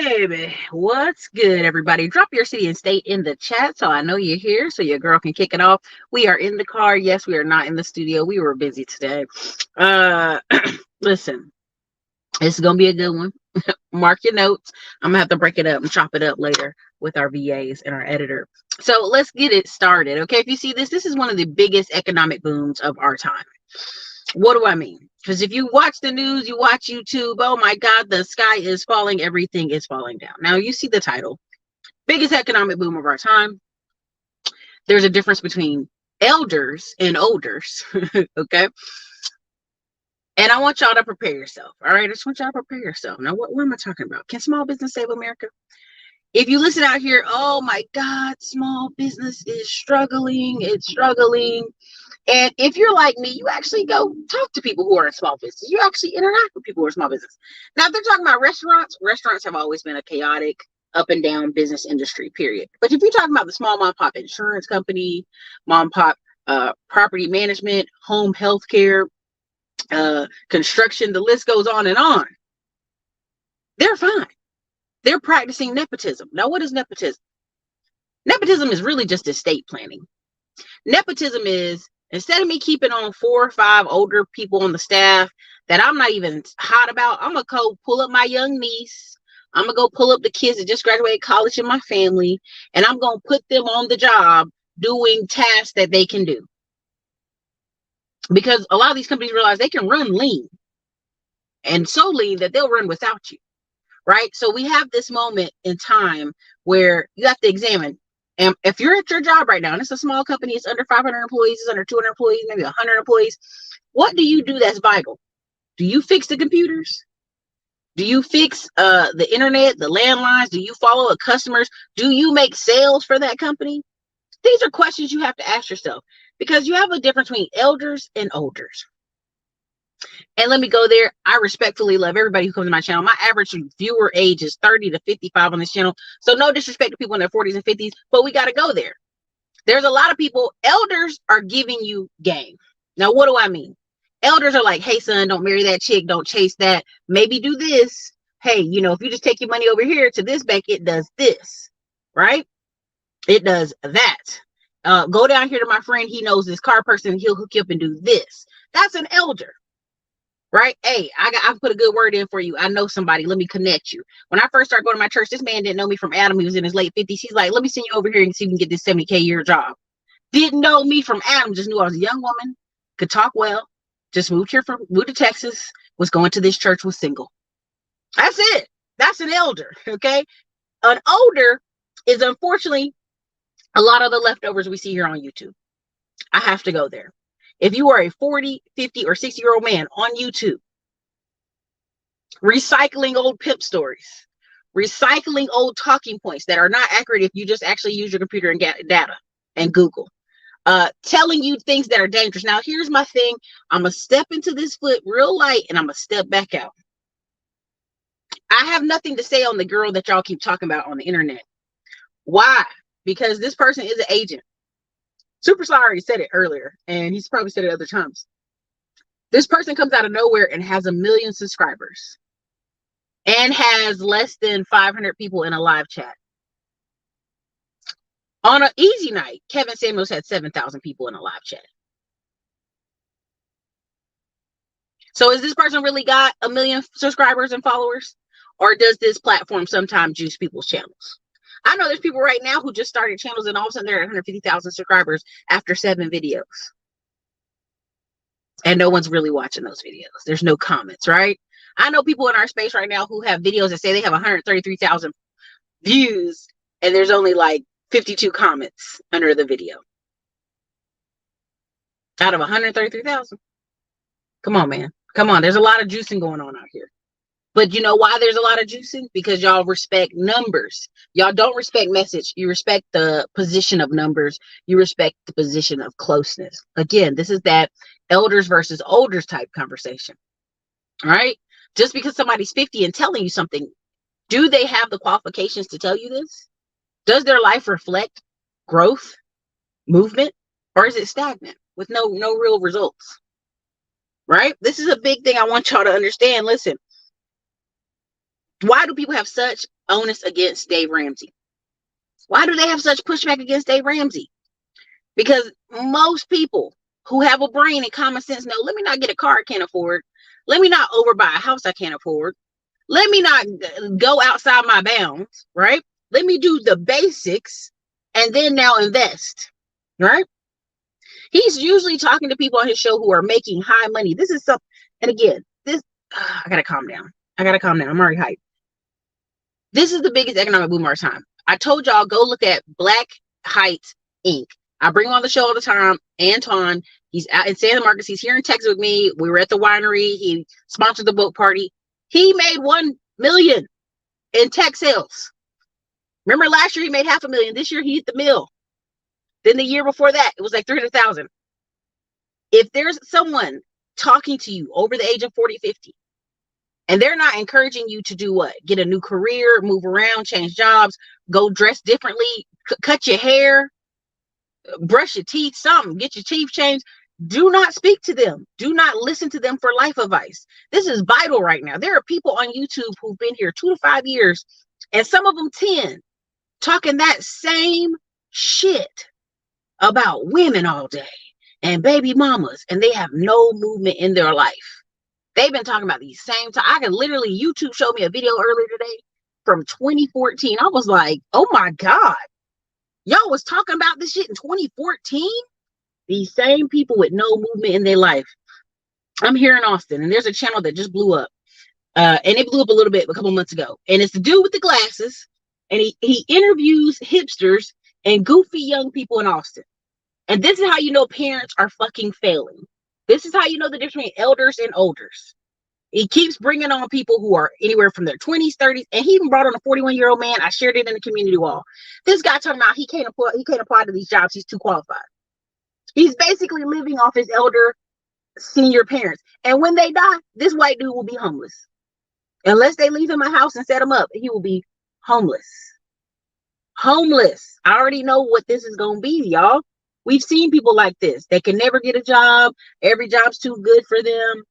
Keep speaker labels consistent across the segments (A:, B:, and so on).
A: baby. What's good, everybody? Drop your city and state in the chat so I know you're here so your girl can kick it off. We are in the car. Yes, we are not in the studio. We were busy today. Uh, Listen, this is going to be a good one. Mark your notes. I'm going to have to break it up and chop it up later with our VAs and our editor. So let's get it started. Okay, if you see this, this is one of the biggest economic booms of our time. What do I mean? Because if you watch the news, you watch YouTube, oh my God, the sky is falling, everything is falling down. Now you see the title, biggest economic boom of our time. There's a difference between elders and olders, okay? And I want y'all to prepare yourself, all right? I just want y'all to prepare yourself. Now, what am I talking about? Can small business save America? If you listen out here, oh my God, small business is struggling, it's struggling. And if you're like me, you actually go talk to people who are in small business. You actually interact with people who are in small business. Now, if they're talking about restaurants, restaurants have always been a chaotic, up and down business industry, period. But if you're talking about the small mom and pop insurance company, mom and pop property management, home health care, construction, the list goes on and on. They're fine. They're practicing nepotism. Now, what is nepotism? Nepotism is really just estate planning. Nepotism is, instead of me keeping on 4 or 5 older people on the staff that I'm not even hot about, I'm going to go pull up my young niece. I'm going to go pull up the kids that just graduated college in my family, and I'm going to put them on the job doing tasks that they can do. Because a lot of these companies realize they can run lean, and so lean that they'll run without you, right? So we have this moment in time where you have to examine, and if you're at your job right now, and it's a small company, it's under 500 employees, it's under 200 employees, maybe 100 employees, what do you do that's vital? Do you fix the computers? Do you fix the internet, the landlines? Do you follow the customers? Do you make sales for that company? These are questions you have to ask yourself, because you have a difference between elders and olders. And let me go there. I respectfully love everybody who comes to my channel. My average viewer age is 30 to 55 on this channel. So no disrespect to people in their 40s and 50s, but we got to go there. There's a lot of people, elders are giving you game. Now, what do I mean? Elders are like, hey, son, don't marry that chick. Don't chase that. Maybe do this. Hey, you know, if you just take your money over here to this bank, it does this, right? It does that. Go down here to my friend. He knows this car person. He'll hook you up and do this. That's an elder. Right? Hey, I put a good word in for you. I know somebody. Let me connect you. When I first started going to my church, this man didn't know me from Adam. He was in his late 50s. He's like, let me send you over here and see if you can get this 70K a year job. Didn't know me from Adam. Just knew I was a young woman, could talk well, just moved to Texas, was going to this church, was single. That's it. That's an elder. Okay. An older is unfortunately a lot of the leftovers we see here on YouTube. I have to go there. If you are a 40, 50, or 60-year-old man on YouTube, recycling old pimp stories, recycling old talking points that are not accurate if you just actually use your computer and get data and Google, telling you things that are dangerous. Now, here's my thing. I'm going to step into this foot real light, and I'm going to step back out. I have nothing to say on the girl that y'all keep talking about on the internet. Why? Because this person is an agent. Superstar already said it earlier, and he's probably said it other times. This person comes out of nowhere and has 1 million subscribers and has less than 500 people in a live chat. On an easy night, Kevin Samuels had 7,000 people in a live chat. So is this person really got 1 million subscribers and followers? Or does this platform sometimes juice people's channels? I know there's people right now who just started channels and all of a sudden they're at 150,000 subscribers after 7 videos. And no one's really watching those videos. There's no comments, right? I know people in our space right now who have videos that say they have 133,000 views and there's only like 52 comments under the video. Out of 133,000. Come on, man. Come on. There's a lot of juicing going on out here. But you know why there's a lot of juicing? Because y'all respect numbers. Y'all don't respect message. You respect the position of numbers. You respect the position of closeness. Again, this is that elders versus olders type conversation. All right? Just because somebody's 50 and telling you something, do they have the qualifications to tell you this? Does their life reflect growth, movement, or is it stagnant with no real results? Right? This is a big thing I want y'all to understand. Listen. Why do people have such onus against Dave Ramsey. Why do they have such pushback against Dave Ramsey? Because most people who have a brain and common sense know, let me not get a car I can't afford. Let me not overbuy a house I can't afford. Let me not go outside my bounds, right? Let me do the basics and then now invest, right? He's usually talking to people on his show who are making high money. This is something, and again, I gotta calm down. I'm already hyped. This is the biggest economic boom of our time. I told y'all, go look at Black Heights Inc. I bring him on the show all the time. Anton, he's out in Santa Marcos. He's here in Texas with me. We were at the winery. He sponsored the boat party. He made $1 million in tech sales. Remember last year he made $500,000. This year he hit the mill. Then the year before that, it was like 300,000. If there's someone talking to you over the age of 40, 50, and they're not encouraging you to do what? Get a new career, move around, change jobs, go dress differently, cut your hair, brush your teeth, something, get your teeth changed. Do not speak to them. Do not listen to them for life advice. This is vital right now. There are people on YouTube who've been here 2 to 5 years, and some of them 10, talking that same shit about women all day and baby mamas, and they have no movement in their life. They've been talking about these same time. I can literally, YouTube showed me a video earlier today from 2014. I was like, oh my God, y'all was talking about this shit in 2014? These same people with no movement in their life. I'm here in Austin, and there's a channel that just blew up. And it blew up a little bit a couple months ago. And it's the dude with the glasses, and he interviews hipsters and goofy young people in Austin. And this is how you know parents are fucking failing. This is how you know the difference between elders and olders. He keeps bringing on people who are anywhere from their 20s, 30s, and he even brought on a 41-year-old man. I shared it in the community wall. This guy talking about he can't apply to these jobs. He's too qualified. He's basically living off his elder senior parents. And when they die, this white dude will be homeless. Unless they leave him a house and set him up, he will be homeless. Homeless. I already know what this is going to be, y'all. We've seen people like this. They can never get a job. Every job's too good for them.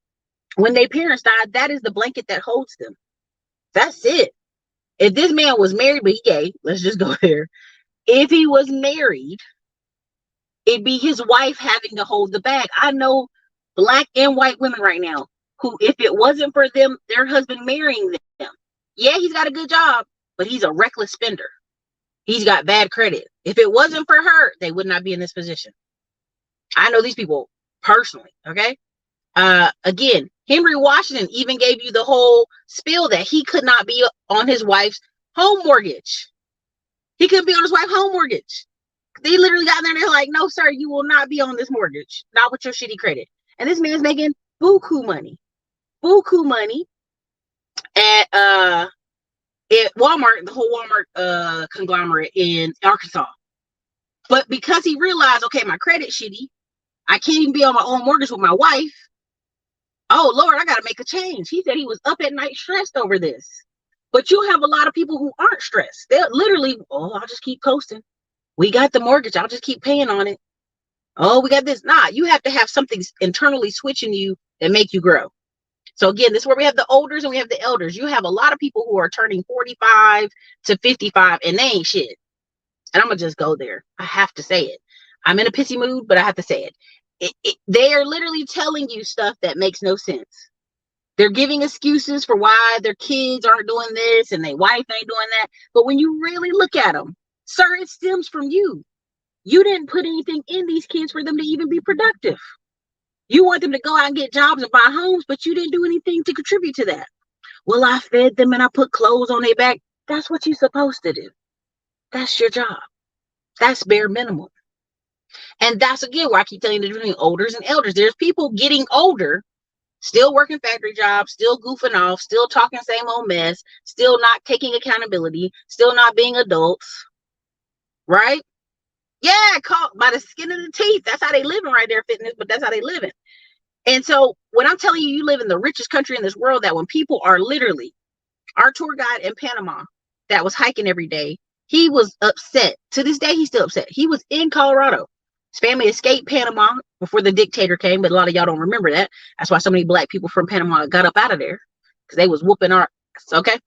A: When their parents died, that is the blanket that holds them. That's it. If this man was married, but he gay, let's just go there. If he was married, it'd be his wife having to hold the bag. I know Black and white women right now who, if it wasn't for them, their husband marrying them, yeah, he's got a good job, but he's a reckless spender. He's got bad credit. If it wasn't for her, they would not be in this position. I know these people personally, okay? Again, Henry Washington even gave you the whole spiel that he could not be on his wife's home mortgage. He couldn't be on his wife's home mortgage. They literally got in there and they're like, no, sir, you will not be on this mortgage. Not with your shitty credit. And this man's making buku money. Buku money at Walmart, the whole Walmart conglomerate in Arkansas. But because he realized, okay, my credit's shitty, I can't even be on my own mortgage with my wife. Oh, Lord, I got to make a change. He said he was up at night stressed over this. But you have a lot of people who aren't stressed. They're literally, oh, I'll just keep coasting. We got the mortgage. I'll just keep paying on it. Oh, we got this. Nah, you have to have something internally switching you that make you grow. So again, this is where we have the olders and we have the elders. You have a lot of people who are turning 45 to 55 and they ain't shit. And I'm going to just go there. I have to say it. I'm in a pissy mood, but I have to say it. They are literally telling you stuff that makes no sense. They're giving excuses for why their kids aren't doing this and their wife ain't doing that. But when you really look at them, sir, it stems from you. You didn't put anything in these kids for them to even be productive. You want them to go out and get jobs and buy homes, but you didn't do anything to contribute to that. Well, I fed them and I put clothes on their back. That's what you're supposed to do. That's your job. That's bare minimum. And that's, again, where I keep telling you the difference between olders and elders. There's people getting older, still working factory jobs, still goofing off, still talking same old mess, still not taking accountability, still not being adults, right? Yeah, caught by the skin of the teeth. That's how they living right there, fitness, but that's how they living. And so when I'm telling you, you live in the richest country in this world, that when people are literally, our tour guide in Panama that was hiking every day, he was upset. To this day, he's still upset. He was in Colorado. His family escaped Panama before the dictator came, but a lot of y'all don't remember that. That's why so many Black people from Panama got up out of there, because they was whooping our ass, okay?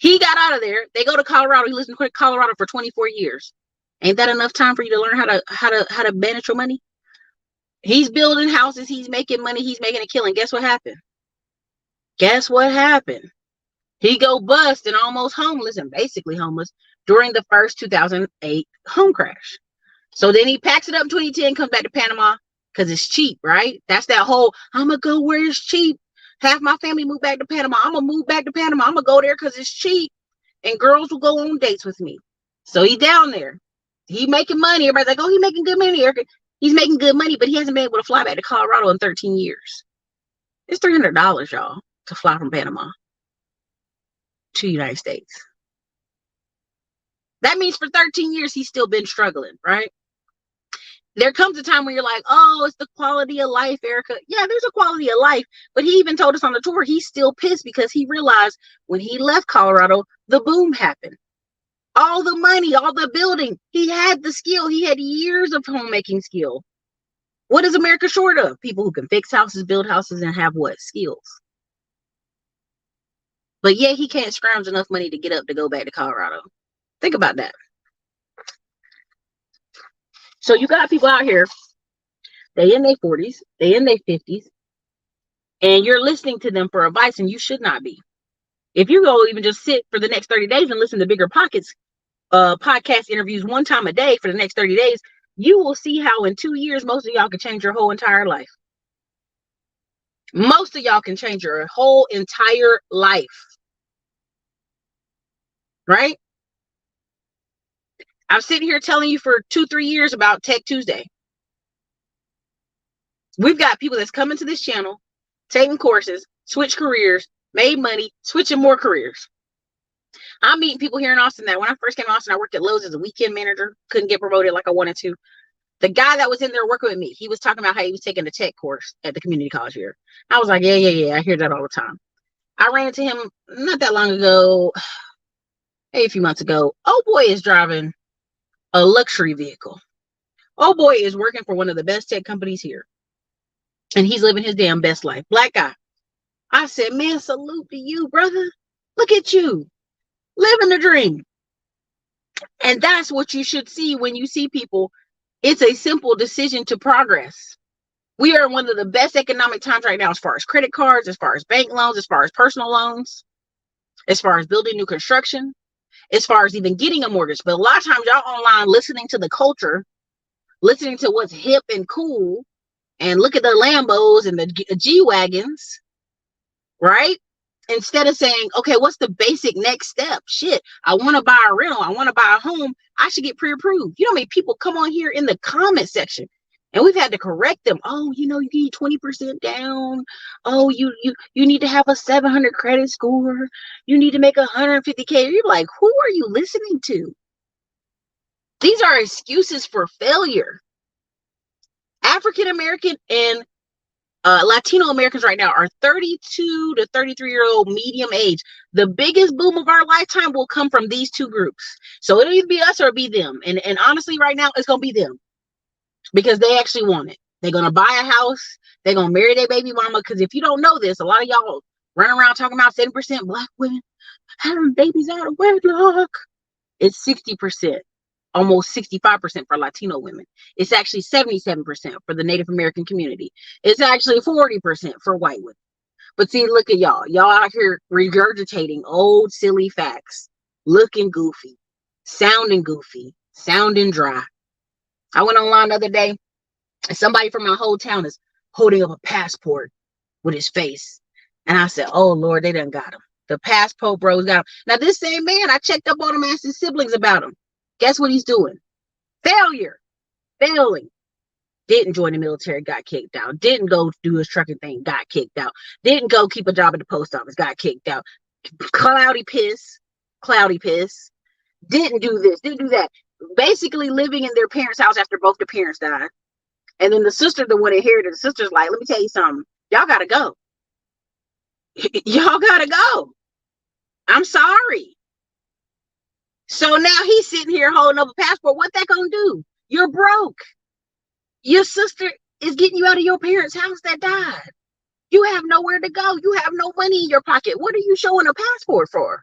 A: He got out of there. They go to Colorado. He lives in Colorado for 24 years. Ain't that enough time for you to learn how to manage your money? He's building houses. He's making money. He's making a killing. Guess what happened? Guess what happened? He go bust and almost homeless and basically homeless during the first 2008 home crash. So then he packs it up in 2010, comes back to Panama because it's cheap, right? That's that whole, I'm going to go where it's cheap. Half my family moved back to Panama. I'm going to move back to Panama. I'm going to go there because it's cheap. And girls will go on dates with me. So he down there. He making money. Everybody's like, oh, he making good money, Ericka. He's making good money, but he hasn't been able to fly back to Colorado in 13 years. It's $300, y'all, to fly from Panama to the United States. That means for 13 years, he's still been struggling, right? There comes a time where you're like, oh, it's the quality of life, Ericka. Yeah, there's a quality of life. But he even told us on the tour, he's still pissed because he realized when he left Colorado, the boom happened. All the money, all the building. He had the skill. He had years of homemaking skill. What is America short of? People who can fix houses, build houses, and have what? Skills. But yeah, he can't scrounge enough money to get up to go back to Colorado. Think about that. So you got people out here, they in their 40s, they in their 50s, and you're listening to them for advice, and you should not be. If you go even just sit for the next 30 days and listen to Bigger Pockets podcast interviews one time a day for the next 30 days, you will see how in 2 years, most of y'all can change your whole entire life. Most of y'all can change your whole entire life. Right? I'm sitting here telling you for 2-3 years about Tech Tuesday. We've got people that's coming to this channel, taking courses, switch careers, made money, switching more careers. I'm meeting people here in Austin that when I first came to Austin, I worked at Lowe's as a weekend manager, couldn't get promoted like I wanted to. The guy that was in there working with me, he was talking about how he was taking a tech course at the community college here. I was like, yeah, I hear that all the time. I ran into him not that long ago, a few months ago. Oh boy is driving a luxury vehicle. Oh boy is working for one of the best tech companies here. And he's living his damn best life. Black guy. I said, man, salute to you, brother. Look at you. Living the dream. And that's what you should see when you see people. It's a simple decision to progress. We are in one of the best economic times right now as far as credit cards, as far as bank loans, as far as personal loans, as far as building new construction, as far as even getting a mortgage. But a lot of times y'all online listening to the culture, listening to what's hip and cool, and look at the Lambos and the G-Wagons, right? Instead of saying, okay, what's the basic next step? Shit, I want to buy a rental. I want to buy a home. I should get pre-approved. You know how many people come on here in the comment section and we've had to correct them. Oh, you need 20% down. Oh, you need to have a 700 credit score. You need to make 150K. You're like, who are you listening to? These are excuses for failure. African American and Latino Americans right now are 32 to 33-year-old medium age. The biggest boom of our lifetime will come from these two groups. So it'll either be us or be them. And honestly, right now, it's going to be them because they actually want it. They're going to buy a house. They're going to marry their baby mama. Because if you don't know this, a lot of y'all run around talking about 70% Black women having babies out of wedlock. It's 60%. Almost 65% for Latino women. It's actually 77% for the Native American community. It's actually 40% for white women. But see, look at y'all. Y'all out here regurgitating old silly facts, looking goofy, sounding dry. I went online the other day and somebody from my whole town is holding up a passport with his face. And I said, oh Lord, they done got him. The passport bros got him. Now this same man, I checked up on him, asked his siblings about him. Guess what he's doing? Failing. Didn't join the military, got kicked out. Didn't go do his trucking thing, got kicked out. Didn't go keep a job at the post office, got kicked out. Cloudy piss. Didn't do this, didn't do that. Basically living in their parents' house after both the parents died. And then the sister, the one inherited, the sister's like, let me tell you something. Y'all gotta go. Y'all gotta go. I'm sorry. So now he's sitting here holding up a passport. What that gonna do? You're broke. Your sister is getting you out of your parents' house that died. You have nowhere to go. You have no money in your pocket. What are you showing a passport for?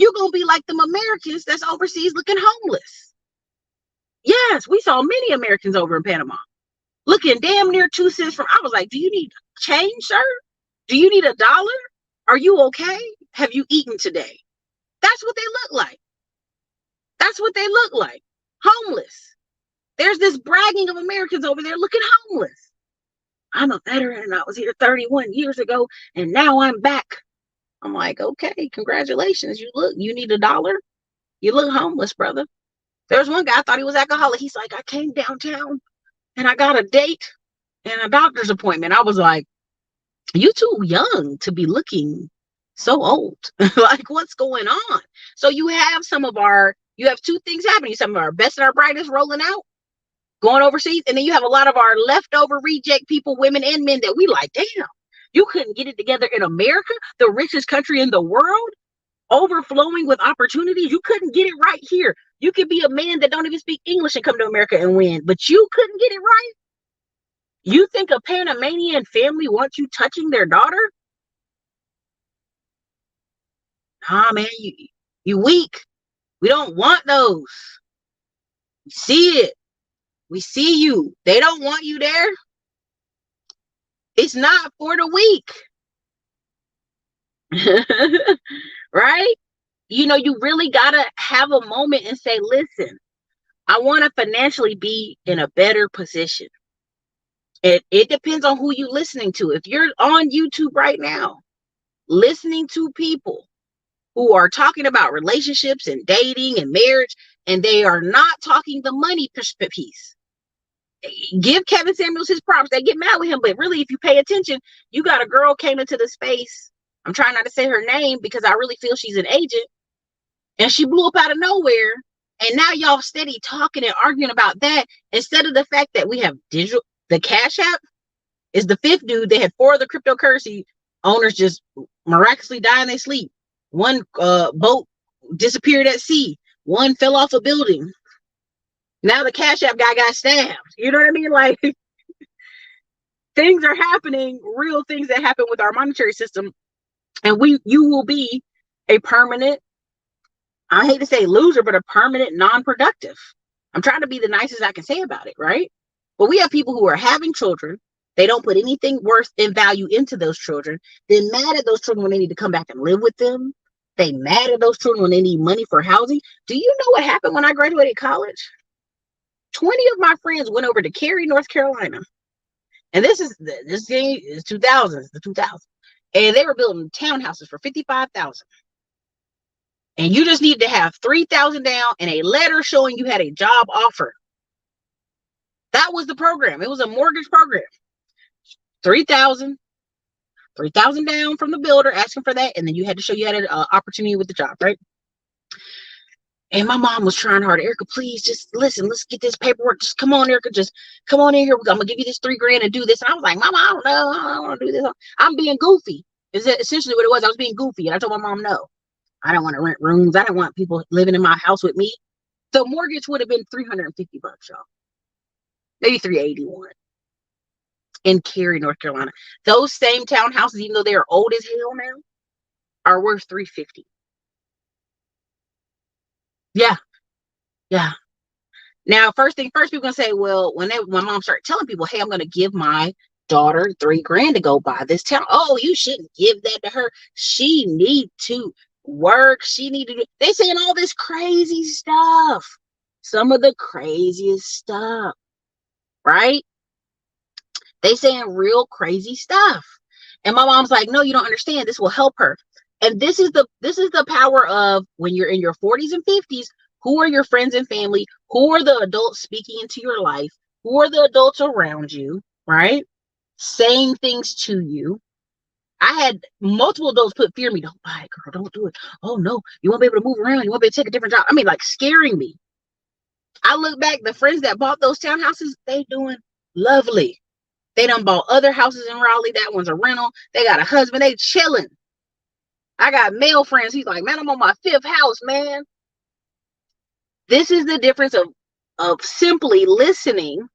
A: You're going to be like them Americans that's overseas looking homeless. Yes, we saw many Americans over in Panama looking damn near 2 cents from. I was like, do you need change, sir? Do you need $1? Are you okay? Have you eaten today? That's what they look like. That's what they look like. Homeless. There's this bragging of Americans over there looking homeless. I'm a veteran and I was here 31 years ago and now I'm back. I'm like, okay, congratulations. You need $1? You look homeless, brother. There's one guy, I thought he was alcoholic. He's like, I came downtown and I got a date and a doctor's appointment. I was like, you too young to be looking so old. Like, what's going on? So you have you have two things happening. Some of our best and our brightest rolling out, going overseas. And then you have a lot of our leftover reject people, women and men, that we like, damn, you couldn't get it together in America, the richest country in the world, overflowing with opportunities. You couldn't get it right here. You could be a man that don't even speak English and come to America and win, but you couldn't get it right. You think a Panamanian family wants you touching their daughter? Nah, man, you weak. We don't want those. We see it. We see you. They don't want you there. It's not for the weak. Right? You really got to have a moment and say, listen, I want to financially be in a better position. It depends on who you're listening to. If you're on YouTube right now, listening to people who are talking about relationships and dating and marriage, and they are not talking the money piece, give Kevin Samuels his props. They get mad with him, but really, if you pay attention, you got a girl came into the space. I'm trying not to say her name because I really feel she's an agent, and she blew up out of nowhere. And now y'all steady talking and arguing about that instead of the fact that we have digital. The Cash App is the fifth dude. They had 4 of the cryptocurrency owners just miraculously die in their sleep. One boat disappeared at sea. One fell off a building. Now the Cash App guy got stabbed. You know what I mean? Like, things are happening, real things that happen with our monetary system. And you will be a permanent, I hate to say loser, but a permanent non-productive. I'm trying to be the nicest I can say about it, right? But we have people who are having children. They don't put anything worth in value into those children. They're mad at those children when they need to come back and live with them. They mad at those children when they need money for housing. Do you know what happened when I graduated college? 20 of my friends went over to Cary, North Carolina. And this game is 2000s, the 2000s. And they were building townhouses for $55,000. And you just need to have $3,000 down and a letter showing you had a job offer. That was the program. It was a mortgage program. $3,000 down from the builder, asking for that, and then you had to show you had an opportunity with the job, right? And my mom was trying hard. Ericka, please, just listen. Let's get this paperwork. Just come on, Ericka. Just come on in here. I'm gonna give you this $3,000 and do this. And I was like, Mama, I don't know. I don't want to do this. I'm being goofy. Is that essentially what it was? I was being goofy, and I told my mom, no, I don't want to rent rooms. I don't want people living in my house with me. The mortgage would have been $350, y'all. Maybe $381 in Cary, North Carolina. Those same townhouses, even though they are old as hell now, are worth $350. Yeah. Now, first thing first, people gonna say, well, when my mom started telling people, hey, I'm gonna give my daughter $3,000 to go buy this town. Oh, you shouldn't give that to her. She need to work. She need to do. They saying all this crazy stuff. Some of the craziest stuff. Right? They saying real crazy stuff. And my mom's like, no, you don't understand. This will help her. And this is the power of when you're in your 40s and 50s, who are your friends and family? Who are the adults speaking into your life? Who are the adults around you, right? Saying things to you. I had multiple adults put fear in me. Don't buy it, girl. Don't do it. Oh no, you won't be able to move around. You won't be able to take a different job. I mean, like scaring me. I look back, the friends that bought those townhouses, they doing lovely. They done bought other houses in Raleigh. That one's a rental. They got a husband. They chilling. I got male friends. He's like, man, I'm on my 5th house, man. This is the difference of simply listening,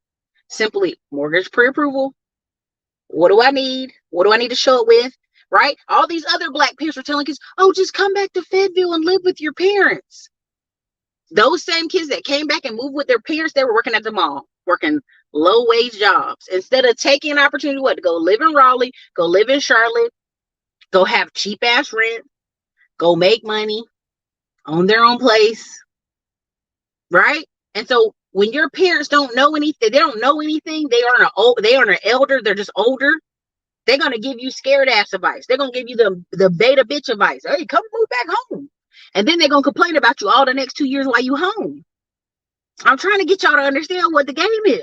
A: simply mortgage pre-approval. What do I need? What do I need to show it with? right? All these other black parents were telling kids, oh, just come back to Fayetteville and live with your parents. Those same kids that came back and moved with their parents, they were working at the mall, working low-wage jobs. Instead of taking an opportunity, to go live in Raleigh, go live in Charlotte, go have cheap-ass rent, go make money, own their own place, right? And so when your parents don't know anything, they don't know anything, they aren't an elder, they're just older, they're going to give you scared ass advice. They're going to give you the beta bitch advice. Hey, come move back home. And then they're going to complain about you all the next 2 years while you home. I'm trying to get y'all to understand what the game is.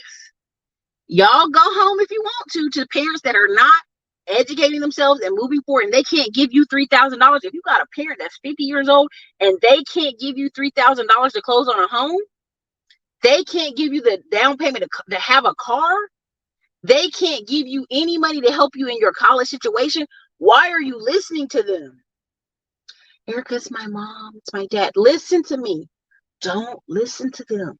A: Y'all go home if you want to parents that are not educating themselves and moving forward, and they can't give you $3,000. If you got a parent that's 50 years old and they can't give you $3,000 to close on a home, they can't give you the down payment to have a car, they can't give you any money to help you in your college situation, why are you listening to them? Ericka, it's my mom, it's my dad. Listen to me. Don't listen to them.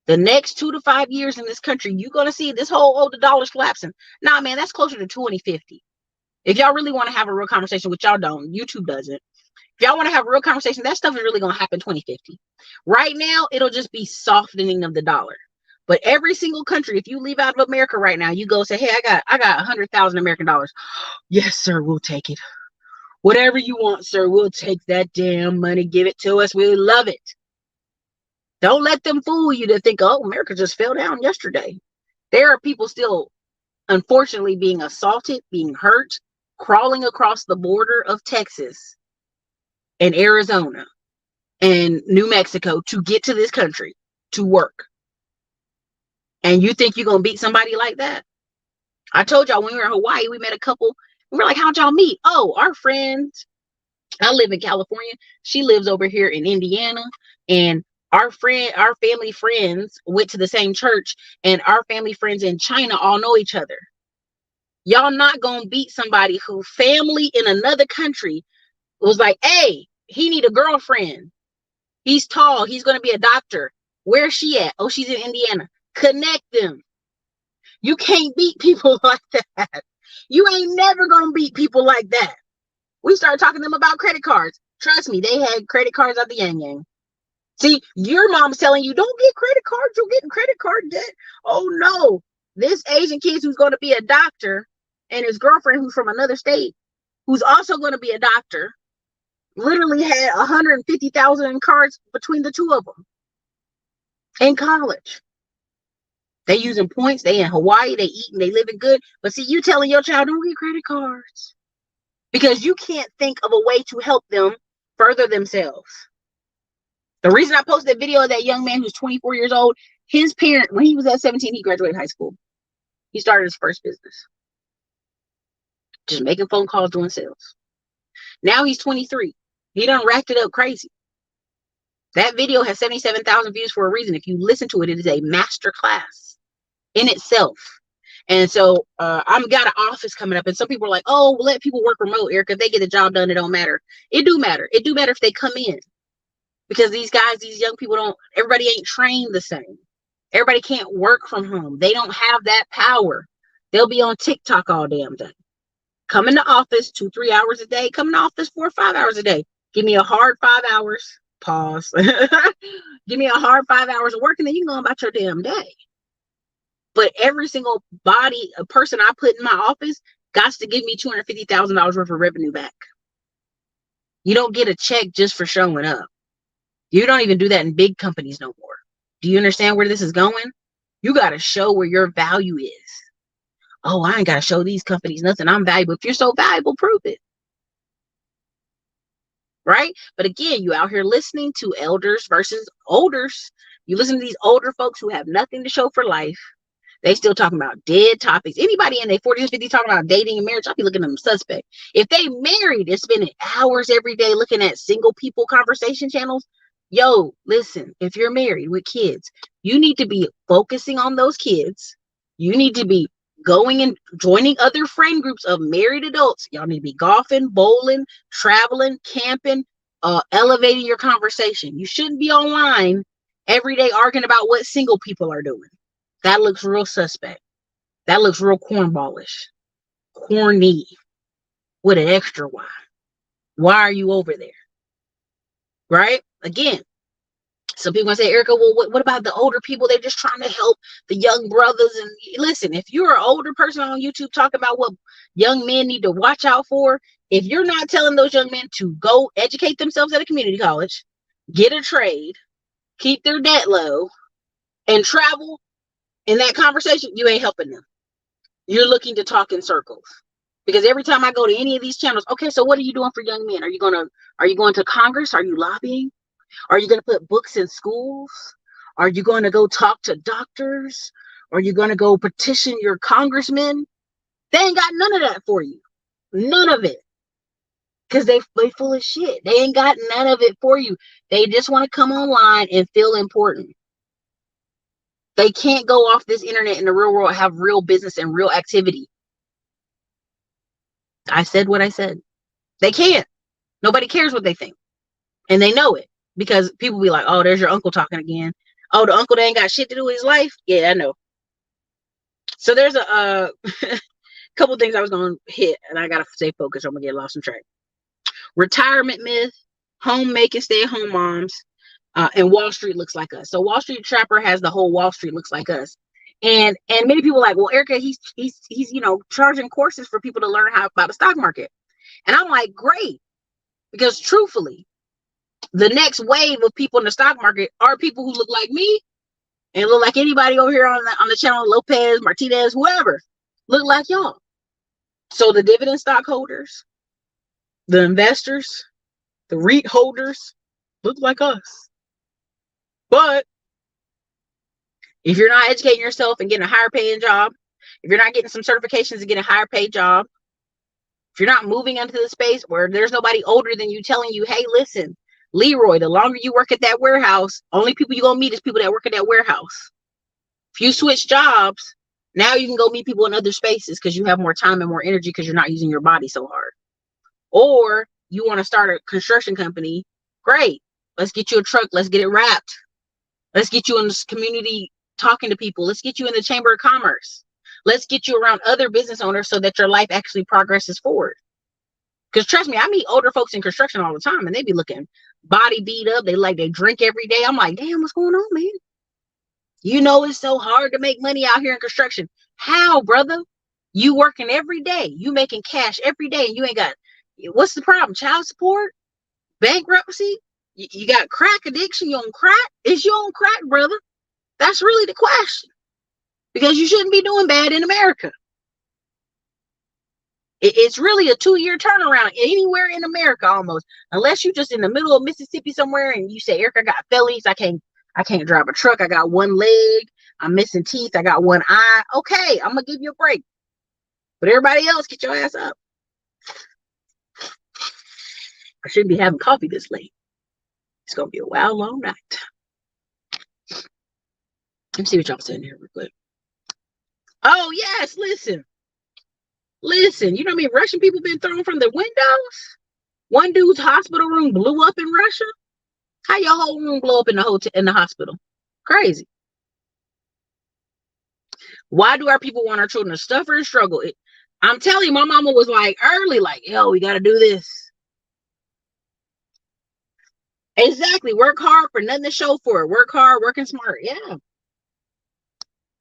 A: The next 2 to 5 years in this country, you're going to see this whole, the dollar's collapsing. Nah, man, that's closer to 2050. If y'all really want to have a real conversation, which y'all don't, YouTube doesn't. If y'all want to have a real conversation, that stuff is really going to happen 2050. Right now, it'll just be softening of the dollar. But every single country, if you leave out of America right now, you go say, hey, I got 100,000 American dollars. Yes, sir, we'll take it. Whatever you want, sir, we'll take that damn money. Give it to us. We love it. Don't let them fool you to think, oh, America just fell down yesterday. There are people still, unfortunately, being assaulted, being hurt, crawling across the border of Texas and Arizona and New Mexico to get to this country to work. And you think you're going to beat somebody like that? I told y'all when we were in Hawaii, we met a couple. We were like, how'd y'all meet? Oh, our friends. I live in California. She lives over here in Indiana. And our family friends went to the same church, and our family friends in China all know each other. Y'all not going to beat somebody who family in another country was like, hey, he need a girlfriend. He's tall. He's going to be a doctor. Where's she at? Oh, she's in Indiana. Connect them. You can't beat people like that. You ain't never going to beat people like that. We started talking to them about credit cards. Trust me, they had credit cards at the Yang Yang. See, your mom's telling you, don't get credit cards. You're getting credit card debt. Oh, no. This Asian kid who's going to be a doctor and his girlfriend who's from another state, who's also going to be a doctor, literally had 150,000 in cards between the two of them in college. They using points. They in Hawaii. They eating. They living good. But see, you telling your child, don't get credit cards. Because you can't think of a way to help them further themselves. The reason I posted that video of that young man who's 24 years old, his parent, when he was at 17, he graduated high school. He started his first business. Just making phone calls, doing sales. Now he's 23. He done racked it up crazy. That video has 77,000 views for a reason. If you listen to it, it is a master class in itself. And so I've got an office coming up, and some people are like, oh, we'll let people work remote, Ericka. If they get the job done, it don't matter. It do matter. It do matter if they come in. Because these guys, these young people everybody ain't trained the same. Everybody can't work from home. They don't have that power. They'll be on TikTok all damn day. Come in the office 2-3 hours a day. Come in the office 4 or 5 hours a day. Give me a hard 5 hours. Pause. Give me a hard 5 hours of work, and then you can go about your damn day. But every single person I put in my office got to give me $250,000 worth of revenue back. You don't get a check just for showing up. You don't even do that in big companies no more. Do you understand where this is going? You got to show where your value is. Oh, I ain't got to show these companies nothing. I'm valuable. If you're so valuable, prove it. Right? But again, you out here listening to elders versus olders. You listen to these older folks who have nothing to show for life. They still talking about dead topics. Anybody in their 40s and 50s talking about dating and marriage, I'll be looking at them suspect. If they married and spending hours every day looking at single people conversation channels, yo, listen, if you're married with kids, you need to be focusing on those kids. You need to be going and joining other friend groups of married adults. Y'all need to be golfing, bowling, traveling, camping, elevating your conversation. You shouldn't be online every day arguing about what single people are doing. That looks real suspect. That looks real cornballish. Corny. with an extra why. Why are you over there? Right? Again, some people say, Ericka, well, what about the older people? They're just trying to help the young brothers. And listen, if you're an older person on YouTube talking about what young men need to watch out for, if you're not telling those young men to go educate themselves at a community college, get a trade, keep their debt low, and travel in that conversation, you ain't helping them. You're looking to talk in circles. Because every time I go to any of these channels, okay, so what are you doing for young men? Are you going to Congress? Are you lobbying? Are you going to put books in schools? Are you going to go talk to doctors? Are you going to go petition your congressmen? They ain't got none of that for you. None of it. Because they full of shit. They ain't got none of it for you. They just want to come online and feel important. They can't go off this internet in the real world, have real business and real activity. I said what I said. They can't. Nobody cares what they think. And they know it. Because people be like, oh, there's your uncle talking again. Oh, the uncle that ain't got shit to do with his life? Yeah, I know. So there's a couple things I was going to hit, and I got to stay focused. I'm going to get lost in track. Retirement myth, homemaking, stay-at-home moms, and Wall Street looks like us. So Wall Street Trapper has the whole Wall Street looks like us. And many people are like, well, Ericka, he's charging courses for people to learn how about the stock market. And I'm like, great. Because truthfully, the next wave of people in the stock market are people who look like me and look like anybody over here on the channel, Lopez, Martinez, whoever, look like y'all. So the dividend stockholders, the investors, the REIT holders look like us. But if you're not educating yourself and getting a higher paying job, if you're not getting some certifications and getting a higher paid job, if you're not moving into the space where there's nobody older than you telling you, hey, listen, Leroy, the longer you work at that warehouse, only people you're going to meet is people that work at that warehouse. If you switch jobs, now you can go meet people in other spaces because you have more time and more energy because you're not using your body so hard. Or you want to start a construction company, great. Let's get you a truck. Let's get it wrapped. Let's get you in this community talking to people. Let's get you in the Chamber of Commerce. Let's get you around other business owners so that your life actually progresses forward. Because trust me, I meet older folks in construction all the time and they be looking body beat up. They drink every day. I'm like, damn, what's going on, man? You know, it's so hard to make money out here in construction. How, brother? You working every day. You making cash every day. And you ain't got, what's the problem? Child support? Bankruptcy? You got crack addiction? You on crack? Is you on crack, brother? That's really the question. Because you shouldn't be doing bad in America. It's really a 2-year turnaround anywhere in America almost. Unless you're just in the middle of Mississippi somewhere and you say, Ericka, I got fellies. I can't drive a truck. I got one leg. I'm missing teeth. I got one eye. Okay, I'm going to give you a break. But everybody else, get your ass up. I shouldn't be having coffee this late. It's going to be a wild, long night. Let me see what y'all saying here real quick. Oh, yes, listen. You know what I mean? Russian people been thrown from the windows. One dude's hospital room blew up in Russia. How your whole room blow up in the hospital? Crazy. Why do our people want our children to suffer and struggle? I'm telling you, my mama was like early, like, yo, we got to do this. Exactly. Work hard for nothing to show for it. Work hard, working smart. Yeah.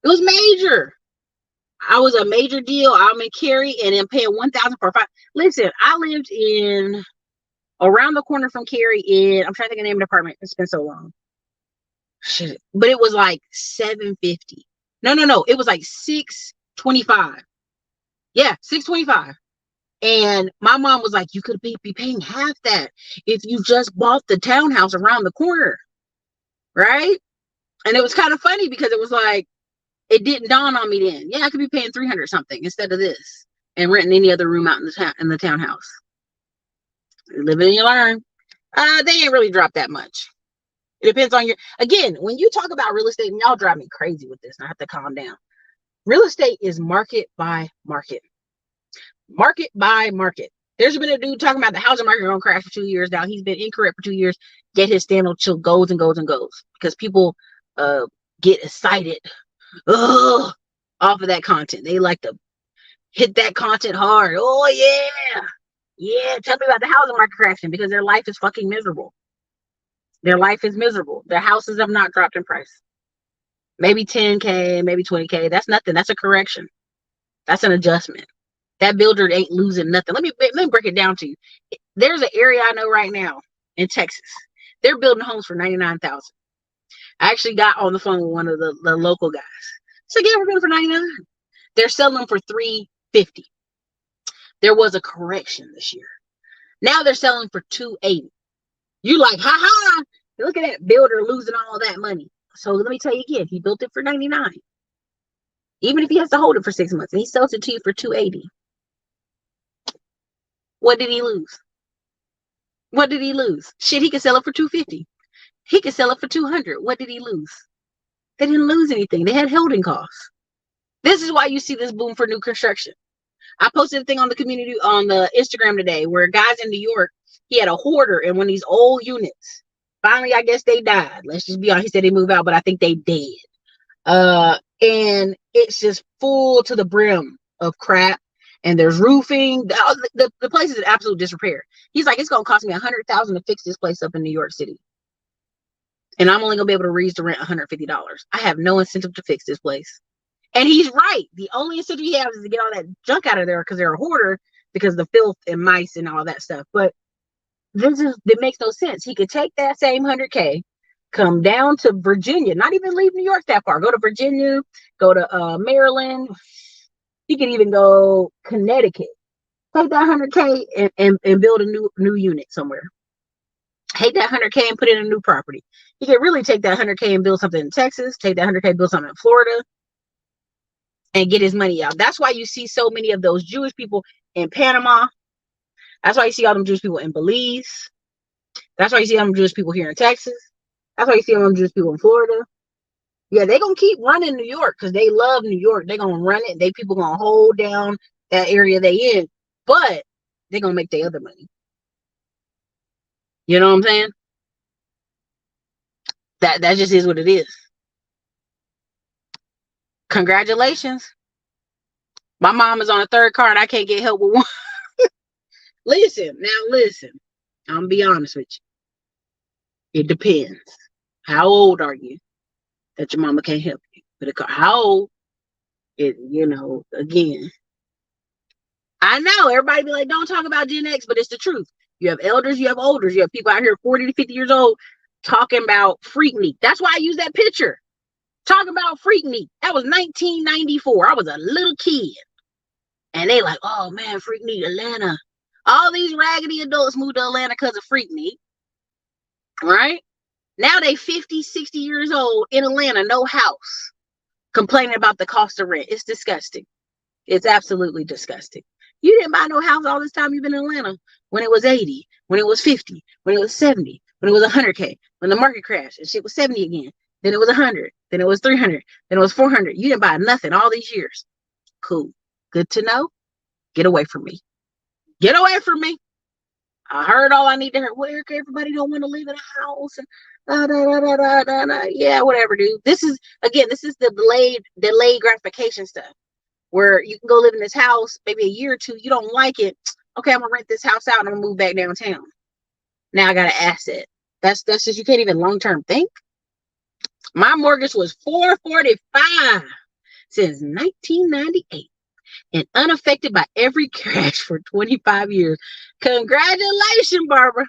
A: It was major. I was a major deal. I'm in Cary and then paying $1,000 for 5. Listen, I lived in around the corner from Cary I'm trying to think of the name of the apartment. It's been so long. Shit. But it was like $750. No. It was like $625. Yeah, $625. And my mom was like, you could be paying half that if you just bought the townhouse around the corner. Right? And it was kind of funny because it was like, it didn't dawn on me then. Yeah, I could be paying $300 something instead of this and renting any other room out in the townhouse. You live and you learn. They ain't really dropped that much. It depends on again, when you talk about real estate, and y'all drive me crazy with this, and I have to calm down. Real estate is market by market. Market by market. There's been a dude talking about the housing market going to crash for 2 years now. He's been incorrect for 2 years. Yet his stand chill goes and goes and goes because people get excited off of that content. They like to hit that content hard. Oh yeah. Yeah, tell me about the housing market crashing because their life is fucking miserable. Their life is miserable. Their houses have not dropped in price. Maybe 10K, maybe 20K. That's nothing. That's a correction. That's an adjustment. That builder ain't losing nothing. Let me break it down to you. There's an area I know right now in Texas. They're building homes for 99,000. I actually got on the phone with one of the local guys. So yeah, we're building for 99. They're selling them for 350. There was a correction this year. Now they're selling for 280. You like, ha ha. Look at that builder losing all that money. So let me tell you again, he built it for 99. Even if he has to hold it for 6 months and he sells it to you for 280. What did he lose? What did he lose? Shit, he could sell it for 250. He could sell it for 200. What did he lose? They didn't lose anything. They had holding costs. This is why you see this boom for new construction. I posted a thing on the community on the Instagram today where guys in New York, he had a hoarder in one of these old units. Finally, I guess they died. Let's just be honest. He said they moved out, but I think they dead. And it's just full to the brim of crap. And there's roofing. The place is in absolute disrepair. He's like, it's gonna cost me $100,000 to fix this place up in New York City, and I'm only gonna be able to raise the rent $150. I have no incentive to fix this place. And he's right. The only incentive he has is to get all that junk out of there because they're a hoarder, because of the filth and mice and all that stuff. But it makes no sense. He could take that same 100K, come down to Virginia, not even leave New York that far. Go to Virginia, go to Maryland. He could even go Connecticut. Take that 100K and build a new unit somewhere. Take that 100K and put it in a new property. He could really take that 100K and build something in Texas. Take that 100K, build something in Florida, and get his money out. That's why you see so many of those Jewish people in Panama. That's why you see all them Jewish people in Belize. That's why you see all them Jewish people here in Texas. That's why you see all them Jewish people in Florida. Yeah, they're going to keep running New York because they love New York. They're going to run it. People going to hold down that area they in. But they're going to make their other money. You know what I'm saying? That just is what it is. Congratulations. My mom is on a third card. I can't get help with one. Listen. I'm going to be honest with you. It depends. How old are you that your mama can't help you with a car? How old? Again. I know everybody be like, don't talk about Gen X, but it's the truth. You have elders, you have olders, you have people out here 40 to 50 years old talking about freaknik. That's why I use that picture. Talking about freaknik. That was 1994. I was a little kid. And they like, oh man, freaknik, Atlanta. All these raggedy adults moved to Atlanta because of freaknik. Right? Now they 50, 60 years old in Atlanta, no house, complaining about the cost of rent. It's disgusting. It's absolutely disgusting. You didn't buy no house all this time you've been in Atlanta when it was 80, when it was 50, when it was 70, when it was 100K, when the market crashed and shit was 70 again. Then it was 100, then it was 300, then it was 400. You didn't buy nothing all these years. Cool. Good to know. Get away from me. Get away from me. I heard all I need to hear. Well, Ericka, everybody don't want to live in a house. And yeah, whatever, dude. This is the delayed gratification stuff, where you can go live in this house maybe a year or two. You don't like it. Okay, I'm gonna rent this house out and I'm gonna move back downtown. Now I got an asset. That's just, you can't even long term think. My mortgage was $445 since 1998 and unaffected by every crash for 25 years. Congratulations, Barbara.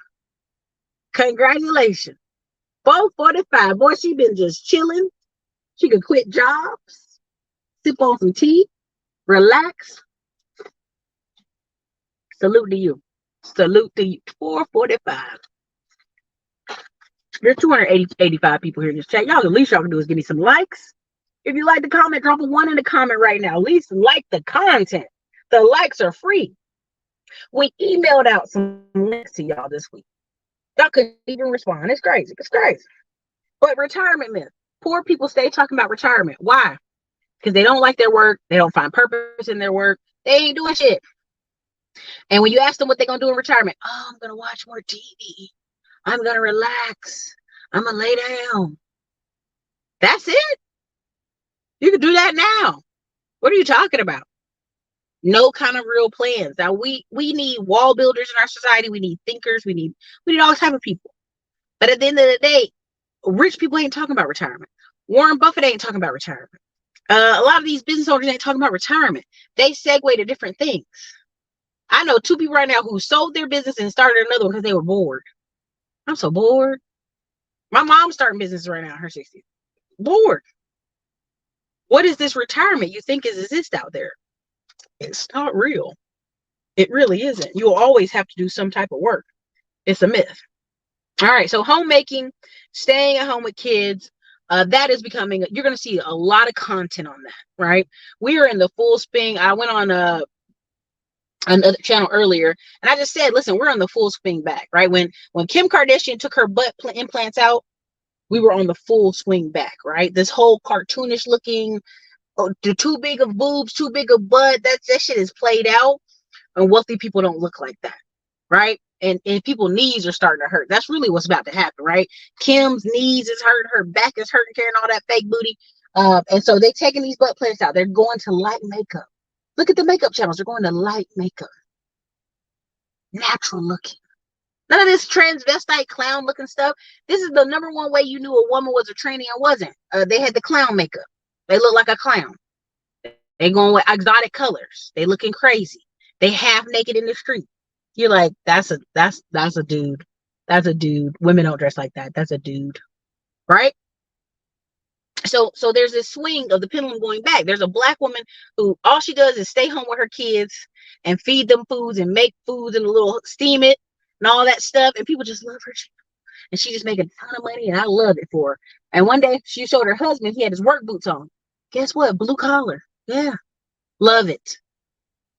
A: Congratulations. $445. Boy, she been just chilling. She could quit jobs, sip on some tea, relax. Salute to you. Salute to you. 445. There's 285 people here in this chat. Y'all, the least y'all can do is give me some likes. If you like the comment, drop a 1 in the comment right now. At least like the content. The likes are free. We emailed out some links to y'all this week. Y'all couldn't even respond. It's crazy. It's crazy. But retirement myth. Poor people stay talking about retirement. Why? Because they don't like their work. They don't find purpose in their work. They ain't doing shit. And when you ask them what they're going to do in retirement, oh, I'm going to watch more TV. I'm going to relax. I'm going to lay down. That's it. You can do that now. What are you talking about? No kind of real plans. Now we need wall builders in our society. We need thinkers. We need all type of people. But at the end of the day, rich people ain't talking about retirement. Warren Buffett ain't talking about retirement. A lot of these business owners ain't talking about retirement. They segue to different things. I know 2 people right now who sold their business and started another one because they were bored. I'm so bored. My mom's starting business right now in her 60s. Bored. What is this retirement you think exists out there? It's not real. It really isn't. You'll always have to do some type of work. It's a myth. All right. So homemaking, staying at home with kids, that is becoming, you're going to see a lot of content on that, right? We are in the full swing. I went on another channel earlier, and I just said, listen, we're on the full swing back, right? When Kim Kardashian took her butt implants out, we were on the full swing back, right? This whole cartoonish looking, too big of boobs, too big of butt, that shit is played out, and wealthy people don't look like that, right? And people's knees are starting to hurt. That's really what's about to happen, right? Kim's knees is hurting, her back is hurting, carrying all that fake booty. And so they're taking these butt plants out. They're going to light makeup. Look at the makeup channels. They're going to light makeup. Natural looking. None of this transvestite clown looking stuff. This is the number one way you knew a woman was a tranny and wasn't. They had the clown makeup. They look like a clown. They going with exotic colors. They looking crazy. They half naked in the street. You're like, that's a dude. That's a dude. Women don't dress like that. That's a dude. Right? So there's this swing of the pendulum going back. There's a black woman who all she does is stay home with her kids and feed them foods and make foods and a little steam it and all that stuff. And people just love her. And she just making a ton of money, and I love it for her. And one day she showed her husband, he had his work boots on. Guess what? Blue collar. Yeah. Love it.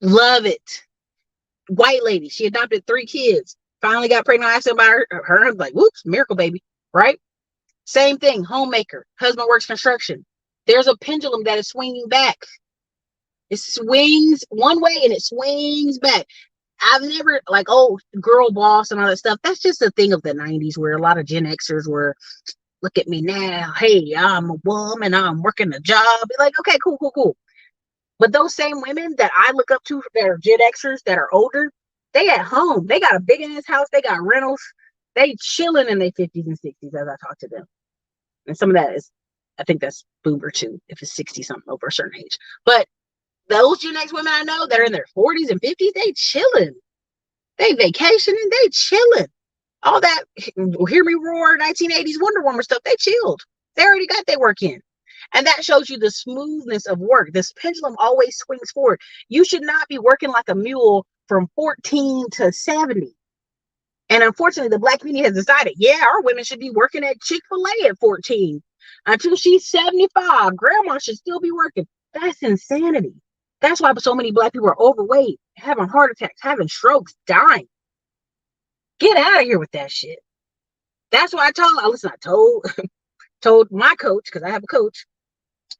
A: Love it. White lady. She adopted 3 kids. Finally got pregnant. I said by her husband, like, whoops, miracle baby. Right? Same thing. Homemaker. Husband works construction. There's a pendulum that is swinging back. It swings one way and it swings back. I've never, like, oh, girl boss and all that stuff. That's just a thing of the 90s where a lot of Gen Xers were, look at me now. Hey, I'm a woman. I'm working a job. Like, okay, cool. But those same women that I look up to that are Gen Xers that are older, they at home. They got a big ass house. They got rentals. They chilling in their 50s and 60s as I talk to them. And some of that is, I think that's boomer too, if it's 60 something over a certain age. But those Gen X women I know that are in their 40s and 50s, they chilling. They vacationing. They chilling. All that, hear me roar, 1980s Wonder Woman stuff, they chilled. They already got their work in. And that shows you the smoothness of work. This pendulum always swings forward. You should not be working like a mule from 14 to 70. And unfortunately, the Black community has decided, yeah, our women should be working at Chick-fil-A at 14. Until she's 75, grandma should still be working. That's insanity. That's why so many Black people are overweight, having heart attacks, having strokes, dying. Get out of here with that shit. That's why I told my coach, because I have a coach,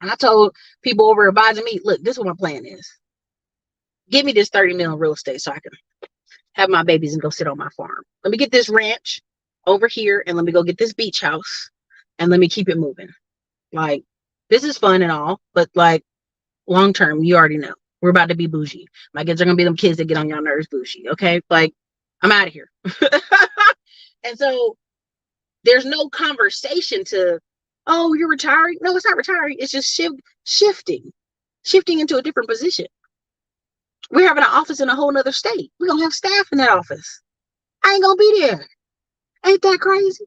A: and I told people over advising me, look, this is what my plan is. Give me this 30 million real estate so I can have my babies and go sit on my farm. Let me get this ranch over here and let me go get this beach house and let me keep it moving. Like, this is fun and all, but like long term, you already know we're about to be bougie. My kids are gonna be them kids that get on your nerves bougie. Okay, like I'm out of here. And so there's no conversation to, oh, you're retiring. No, it's not retiring. It's just shifting into a different position. We're having an office in a whole nother state. We're gonna have staff in that office. I ain't gonna be there. Ain't that crazy?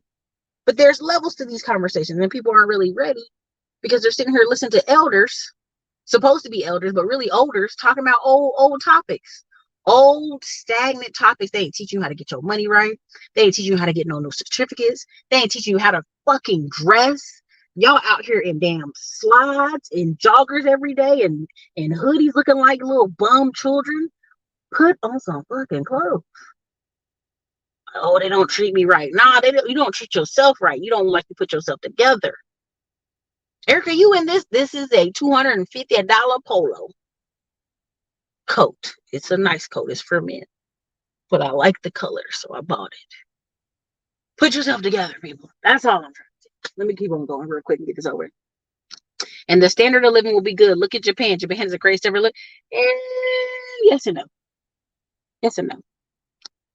A: But there's levels to these conversations, and people aren't really ready because they're sitting here listening to elders, supposed to be elders, but really olders, talking about old topics. Old stagnant topics. They ain't teaching you how to get your money right. They ain't teaching you how to get no new certificates. They ain't teaching you how to fucking dress. Y'all out here in damn slides and joggers every day and hoodies looking like little bum children. Put on some fucking clothes. Oh, they don't treat me right. Nah, you don't treat yourself right. You don't like to put yourself together. Ericka, you in this? This is a $250 polo coat. It's a nice coat. It's for men. But I like the color, so I bought it. Put yourself together, people. That's all I'm trying to say. Let me keep on going real quick and get this over. And the standard of living will be good. Look at Japan. Japan is the greatest ever look. Yes and no. Yes and no.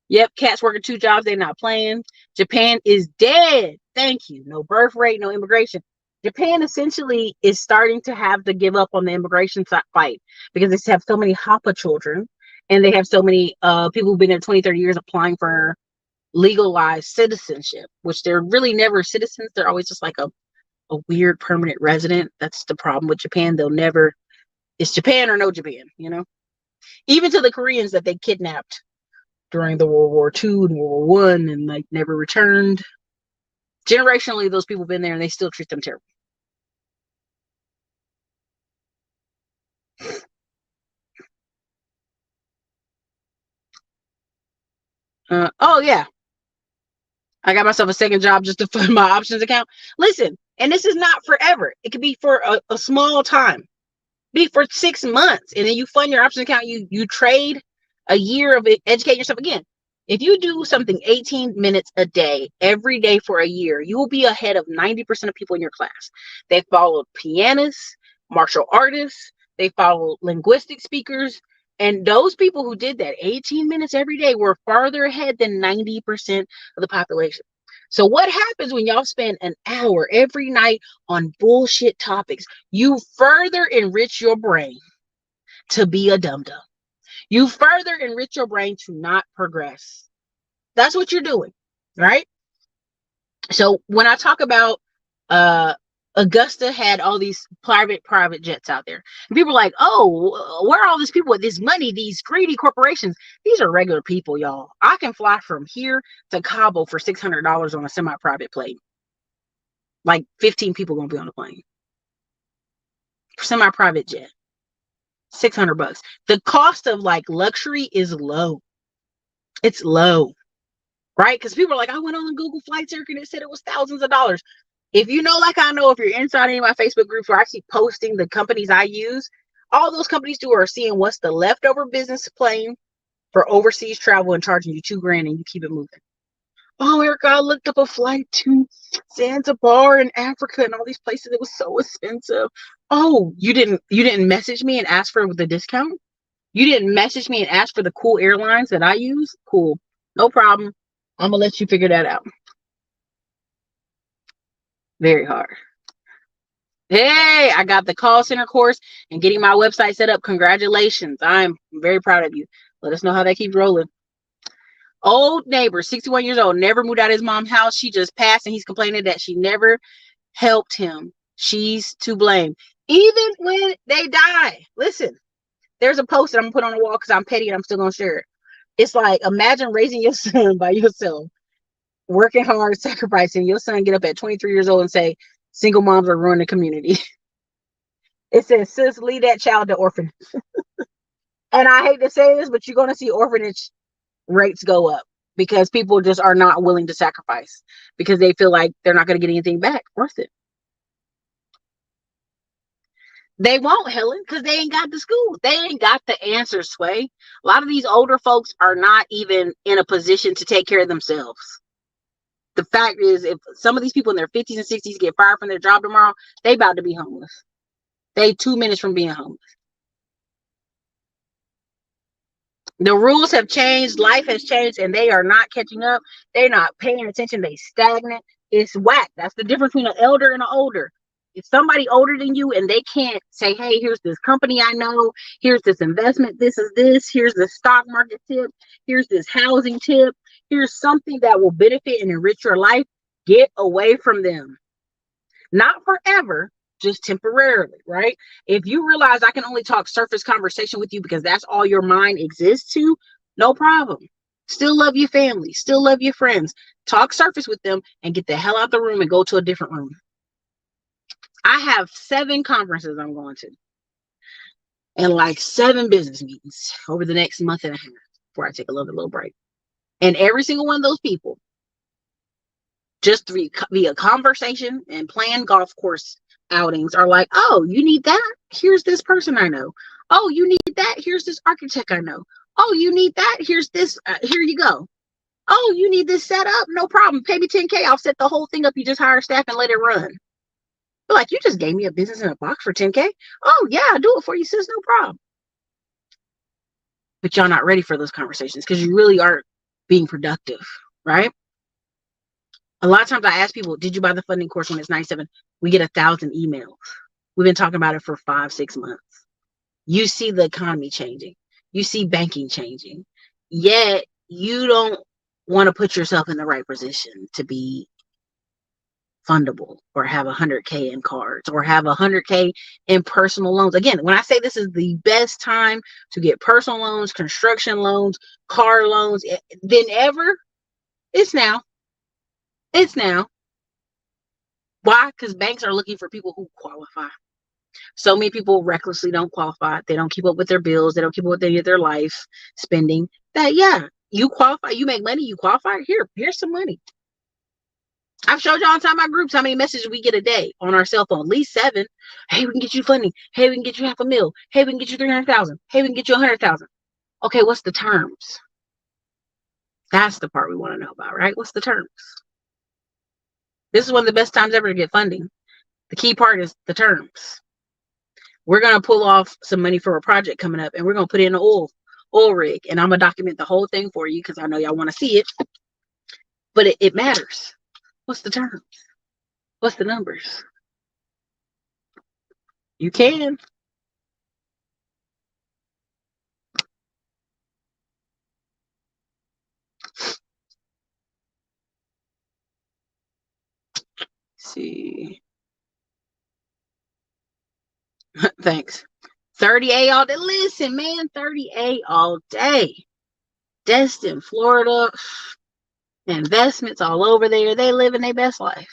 A: Yep, cats working 2 jobs. They're not playing. Japan is dead. Thank you. No birth rate, no immigration. Japan essentially is starting to have to give up on the immigration fight because they have so many Hapa children and they have so many people who've been there 20, 30 years applying for legalized citizenship, which they're really never citizens. They're always just like a weird permanent resident. That's the problem with Japan. They'll never, it's Japan or no Japan, you know? Even to the Koreans that they kidnapped during the World War II and World War One and like never returned. Generationally, those people have been there and they still treat them terrible. Oh yeah, I got myself a second job just to fund my options account. Listen, and this is not forever. It could be for a small time. Be for 6 months, and then you fund your options account. You trade a year of it, educate yourself again. If you do something 18 minutes a day, every day for a year, you will be ahead of 90% of people in your class. They followed pianists, martial artists, they followed linguistic speakers, and those people who did that 18 minutes every day were farther ahead than 90% of the population. So what happens when y'all spend an hour every night on bullshit topics? You further enrich your brain to be a dum-dum. You further enrich your brain to not progress. That's what you're doing, right? So when I talk about Augusta had all these private jets out there, and people are like, oh, where are all these people with this money, these greedy corporations? These are regular people, y'all. I can fly from here to Cabo for $600 on a semi-private plane. Like 15 people gonna be on the plane. Semi-private jet. $600. The cost of like luxury is low. It's low. Right? Because people are like, I went on the Google flight circuit and it said it was thousands of dollars. If you know, like I know, if you're inside any of my Facebook groups where I keep posting the companies I use, all those companies do are seeing what's the leftover business plane for overseas travel and charging you $2,000 and you keep it moving. Oh, Ericka, I looked up a flight to Zanzibar in Africa and all these places. It was so expensive. Oh, you didn't message me and ask for the discount? You didn't message me and ask for the cool airlines that I use? Cool. No problem. I'm gonna let you figure that out. Very hard. Hey, I got the call center course and getting my website set up. Congratulations. I'm very proud of you. Let us know how that keeps rolling. Old neighbor, 61 years old, never moved out of his mom's house. She just passed and he's complaining that she never helped him. She's to blame. Even when they die. Listen, there's a post that I'm gonna put on the wall because I'm petty and I'm still gonna share it. It's like, imagine raising your son by yourself, working hard, sacrificing. Your son get up at 23 years old and say, single moms are ruining the community. It says, sis, leave that child to orphanage. And I hate to say this, but you're going to see orphanage rates go up because people just are not willing to sacrifice because they feel like they're not going to get anything back worth it. They won't, Helen, because they ain't got the school. They ain't got the answers, Sway. A lot of these older folks are not even in a position to take care of themselves. The fact is, if some of these people in their 50s and 60s get fired from their job tomorrow, they about to be homeless. They 2 minutes from being homeless. The rules have changed, life has changed, and they are not catching up. They're not paying attention. They stagnant. It's whack. That's the difference between an elder and an older. If somebody older than you and they can't say, hey, here's this company I know, here's this investment, this is this, here's the stock market tip, here's this housing tip, here's something that will benefit and enrich your life, get away from them. Not forever, just temporarily, right? If you realize I can only talk surface conversation with you because that's all your mind exists to, no problem. Still love your family, still love your friends. Talk surface with them and get the hell out the room and go to a different room. I have 7 conferences I'm going to and like 7 business meetings over the next month and a half before I take a little break. And every single one of those people, just via conversation and planned golf course outings, are like, oh, you need that? Here's this person I know. Oh, you need that? Here's this architect I know. Oh, you need that? Here's this. Here you go. Oh, you need this set up? No problem. Pay me $10K. I'll set the whole thing up. You just hire staff and let it run. But like, you just gave me a business in a box for $10K. Oh, yeah, I'll do it for you, sis. No problem. but y'all not ready for those conversations because you really aren't being productive, right? A lot of times I ask people, did you buy the funding course when it's 97? We get 1,000 emails. We've been talking about it for 5-6 months. You see the economy changing. You see banking changing. Yet you don't want to put yourself in the right position to be fundable or have 100K in cards or have 100K in personal loans. Again, when I say this is the best time to get personal loans, construction loans, car loans than ever, it's now. It's now. Why? Because banks are looking for people who qualify. So many people recklessly don't qualify. They don't keep up with their bills. They don't keep up with any of their life spending. That, yeah, you qualify. You make money. You qualify. Here's some money. I've showed y'all inside my groups how many messages we get a day on our cell phone. At least 7. Hey, we can get you funding. Hey, we can get you $500,000. Hey, we can get you 300,000. Hey, we can get you 100,000. Okay, what's the terms? That's the part we want to know about, right? What's the terms? This is one of the best times ever to get funding. The key part is the terms. We're going to pull off some money for a project coming up, and we're going to put in an oil rig, and I'm going to document the whole thing for you because I know y'all want to see it, but it matters. What's the terms? What's the numbers? You can. See. Thanks. 30A all day. Listen, man, 30A all day. Destin, Florida. Investments all over there. They living their best life.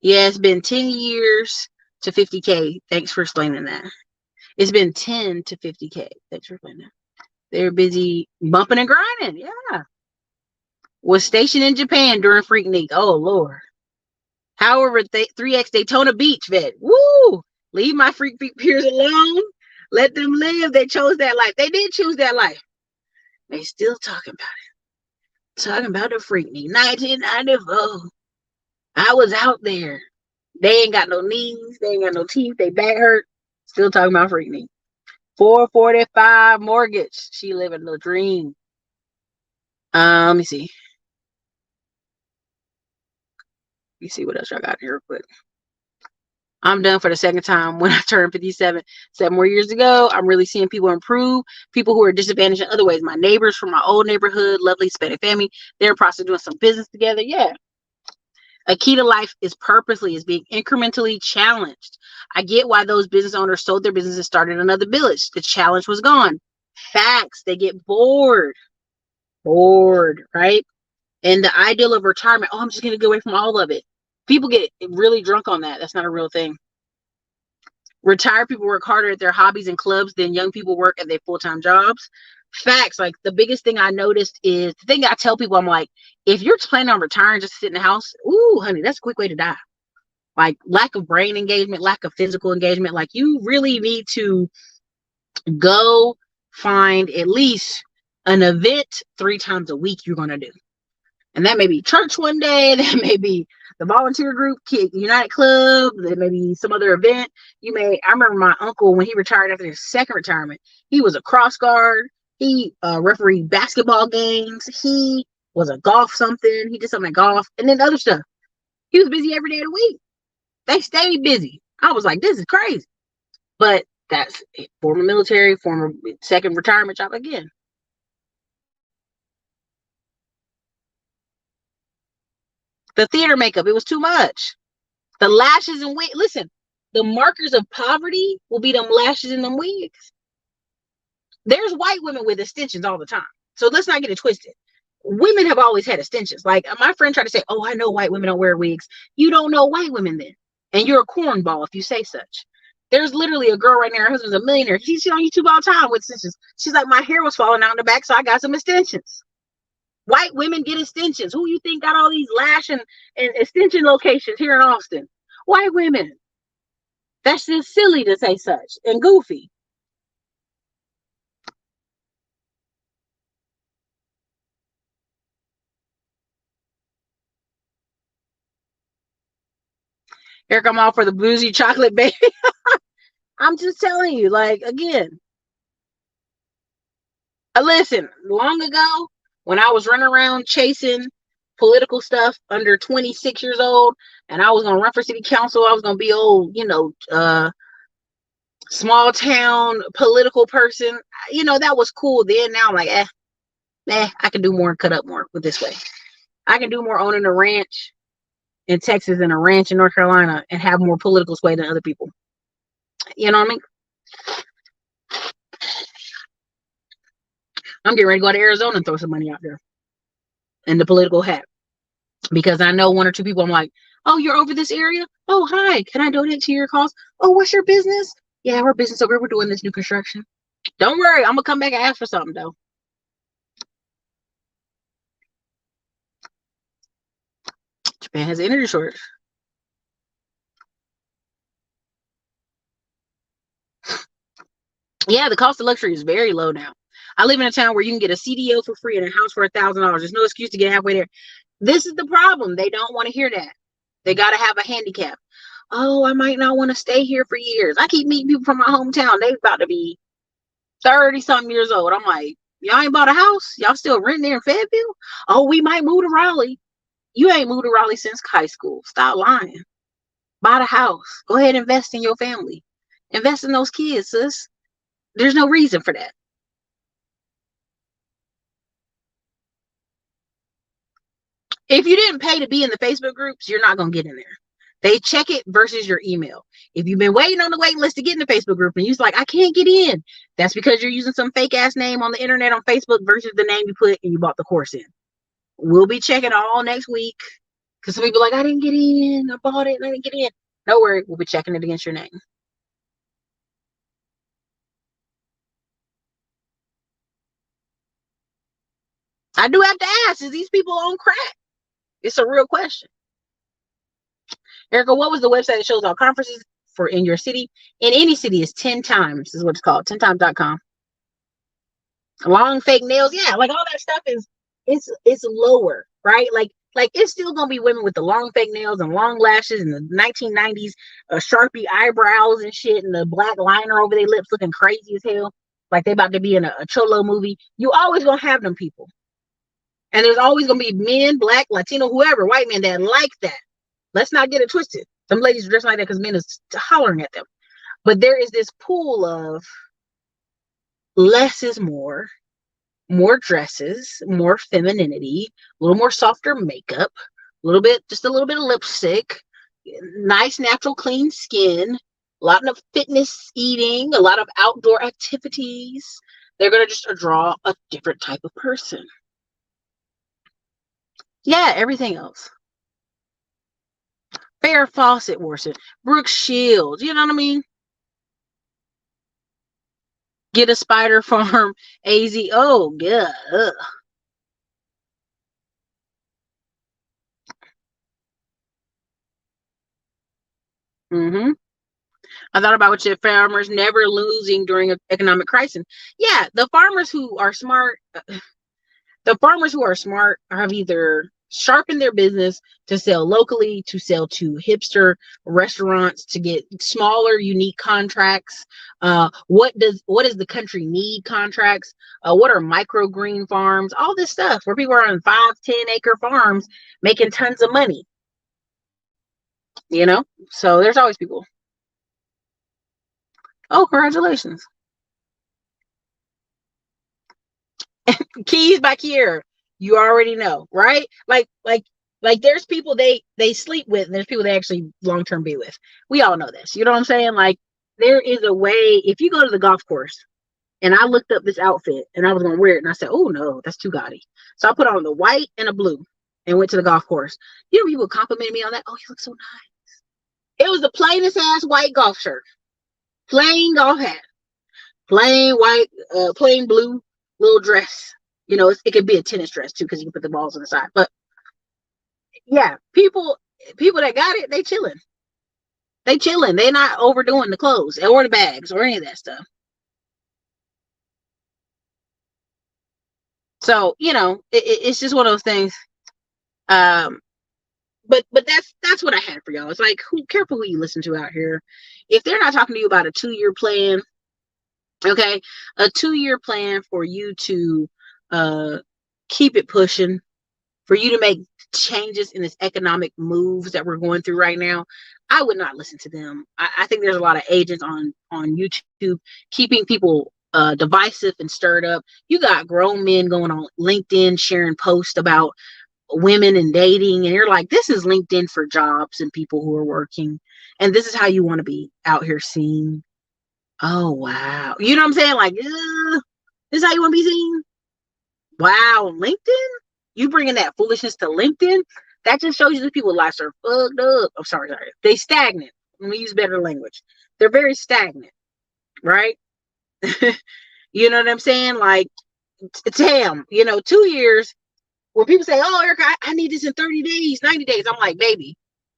A: Yeah, it's been 10 years to 50K. Thanks for explaining that. It's been 10 to 50K. Thanks for explaining that. They're busy bumping and grinding. Yeah. Was stationed in Japan during freaknik. Oh, Lord. However, 3X Daytona Beach vet. Woo! Leave my freak peers alone. Let them live. They chose that life. They did choose that life. They still talking about it. Talking about the freaknik. 1994. I was out there. They ain't got no knees. They ain't got no teeth. They back hurt. Still talking about freaknik. 445 mortgage. She living the dream. Let me see. Let me see what else I got here real quick. I'm done for the second time when I turned 57 7 more years ago. I'm really seeing people improve, people who are disadvantaged in other ways. My neighbors from my old neighborhood, lovely Hispanic family, they're in the process of doing some business together. Yeah. A key to life is being incrementally challenged. I get why those business owners sold their business and started another village. The challenge was gone. Facts. They get bored, right? And the ideal of retirement, oh, I'm just going to get away from all of it. People get really drunk on that. That's not a real thing. Retired people work harder at their hobbies and clubs than young people work at their full-time jobs. Facts. Like, the biggest thing I noticed is the thing I tell people, I'm like, if you're planning on retiring just to sit in the house, ooh, honey, that's a quick way to die. Like, lack of brain engagement, lack of physical engagement. Like, you really need to go find at least an event 3 times a week you're going to do. And that may be church one day, that may be the volunteer group, Kid United Club, that may be some other event. I remember my uncle, when he retired after his second retirement, he was a cross guard. He refereed basketball games. He was a golf something. He did something at golf and then other stuff. He was busy every day of the week. They stayed busy. I was like, this is crazy. But that's former military, former second retirement job again. The theater makeup, it was too much. The lashes and wig. Listen, the markers of poverty will be them lashes and them wigs. There's white women with extensions all the time. So let's not get it twisted. Women have always had extensions. Like, my friend tried to say, oh, I know white women don't wear wigs. You don't know white women then. And you're a cornball if you say such. There's literally a girl right now, her husband's a millionaire. She's on YouTube all the time with extensions. She's like, my hair was falling out in the back, so I got some extensions. White women get extensions. Who you think got all these lash and extension locations here in Austin? White women. That's just silly to say such and goofy. Here come all for the boozy chocolate baby. I'm just telling you, like, again, Listen, long ago, when I was running around chasing political stuff under 26 years old, and I was gonna run for city council, I was gonna be old, small town political person. That was cool then. Now I'm like, I can do more and cut up more with this way. I can do more owning a ranch in Texas and a ranch in North Carolina and have more political sway than other people. You know what I mean? I'm getting ready to go to Arizona and throw some money out there in the political hat because I know one or two people. I'm like, oh, you're over this area? Oh, hi. Can I donate to your cause? Oh, what's your business? Yeah, we're business over here. We're doing this new construction. Don't worry. I'm going to come back and ask for something, though. Japan has an energy shortage. Yeah, the cost of luxury is very low now. I live in a town where you can get a CDO for free and a house for $1,000. There's no excuse to get halfway there. This is the problem. They don't want to hear that. They got to have a handicap. Oh, I might not want to stay here for years. I keep meeting people from my hometown. They about to be 30 something years old. I'm like, y'all ain't bought a house? Y'all still renting there in Fayetteville? Oh, we might move to Raleigh. You ain't moved to Raleigh since high school. Stop lying. Buy the house. Go ahead and invest in your family. Invest in those kids, sis. There's no reason for that. If you didn't pay to be in the Facebook groups, you're not going to get in there. They check it versus your email. If you've been waiting on the waiting list to get in the Facebook group and you're like, I can't get in, that's because you're using some fake ass name on the internet on Facebook versus the name you put and you bought the course in. We'll be checking all next week because some people are like, I didn't get in. I bought it and I didn't get in. Don't worry. We'll be checking it against your name. I do have to ask, is these people on crack? It's a real question. Ericka, what was the website that shows all conferences for in your city? In any city is 10 times is what it's called. 10times.com. Long fake nails. Yeah, like all that stuff is it's lower, right? Like it's still gonna be women with the long fake nails and long lashes and the 1990s Sharpie eyebrows and shit and the black liner over their lips looking crazy as hell. Like they about to be in a cholo movie. You always gonna have them people. And there's always gonna be men, black, Latino, whoever, white men that like that. Let's not get it twisted. Some ladies dress like that because men is hollering at them. But there is this pool of less is more dresses, more femininity, a little more softer makeup, just a little bit of lipstick, nice, natural, clean skin, a lot of fitness eating, a lot of outdoor activities. They're going to just draw a different type of person. Yeah, everything else. Farrah Fawcett wore it. Brooke Shields, you know what I mean? Get a Spider Farm AZ. Oh, yeah. Mm-hmm. I thought about what your farmers never losing during an economic crisis. Yeah, the farmers who are smart have either sharpened their business to sell locally, to sell to hipster restaurants, to get smaller, unique contracts. What does the country need contracts? What are microgreen farms? All this stuff where people are on 5-10 acre farms making tons of money. So there's always people. Oh, congratulations. Keys by Kiera. You already know, right? Like there's people they sleep with and there's people they actually long-term be with. We all know this. You know what I'm saying? Like there is a way if you go to the golf course and I looked up this outfit and I was gonna wear it and I said, oh no, that's too gaudy. So I put on the white and a blue and went to the golf course. People complimented me on that. Oh, you look so nice. It was the plainest ass white golf shirt, plain golf hat, plain white, plain blue little dress. It could be a tennis dress too because you can put the balls on the side. But yeah, people that got it, they chilling. They chilling. They not overdoing the clothes or the bags or any of that stuff. So it's just one of those things. Um, but that's what I had for y'all. It's like, careful who you listen to out here. If they're not talking to you about a 2-year plan, Okay. A 2-year plan for you to uh, keep it pushing, for you to make changes in this economic moves that we're going through right now. I would not listen to them. I think there's a lot of agents on YouTube keeping people divisive and stirred up. You got grown men going on LinkedIn sharing posts about women and dating, and you're like, this is LinkedIn for jobs and people who are working, and this is how you want to be out here seen. Oh wow, you know what I'm saying? Like, this is how you want to be seen. Wow, LinkedIn? You bringing that foolishness to LinkedIn? That just shows you that people's lives are fucked up. I'm sorry. They stagnant. Let me use better language. They're very stagnant, right? You know what I'm saying? Like, damn, 2 years, when people say, oh, Ericka, I need this in 30 days, 90 days. I'm like, baby,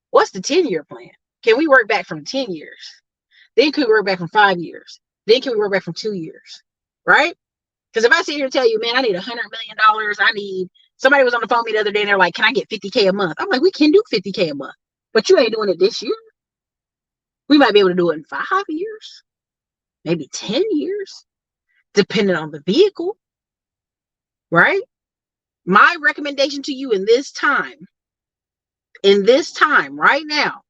A: what's the 10-year plan? Can we work back from 10 years? Then can we work back from 5 years? Then can we work back from 2 years? Right? Because if I sit here and tell you, man, I need $100 million, I need, somebody was on the phone with me the other day and they're like, can I get 50K a month? I'm like, we can do 50K a month, but you ain't doing it this year. We might be able to do it in 5 years, maybe 10 years, depending on the vehicle, right? My recommendation to you in this time right now,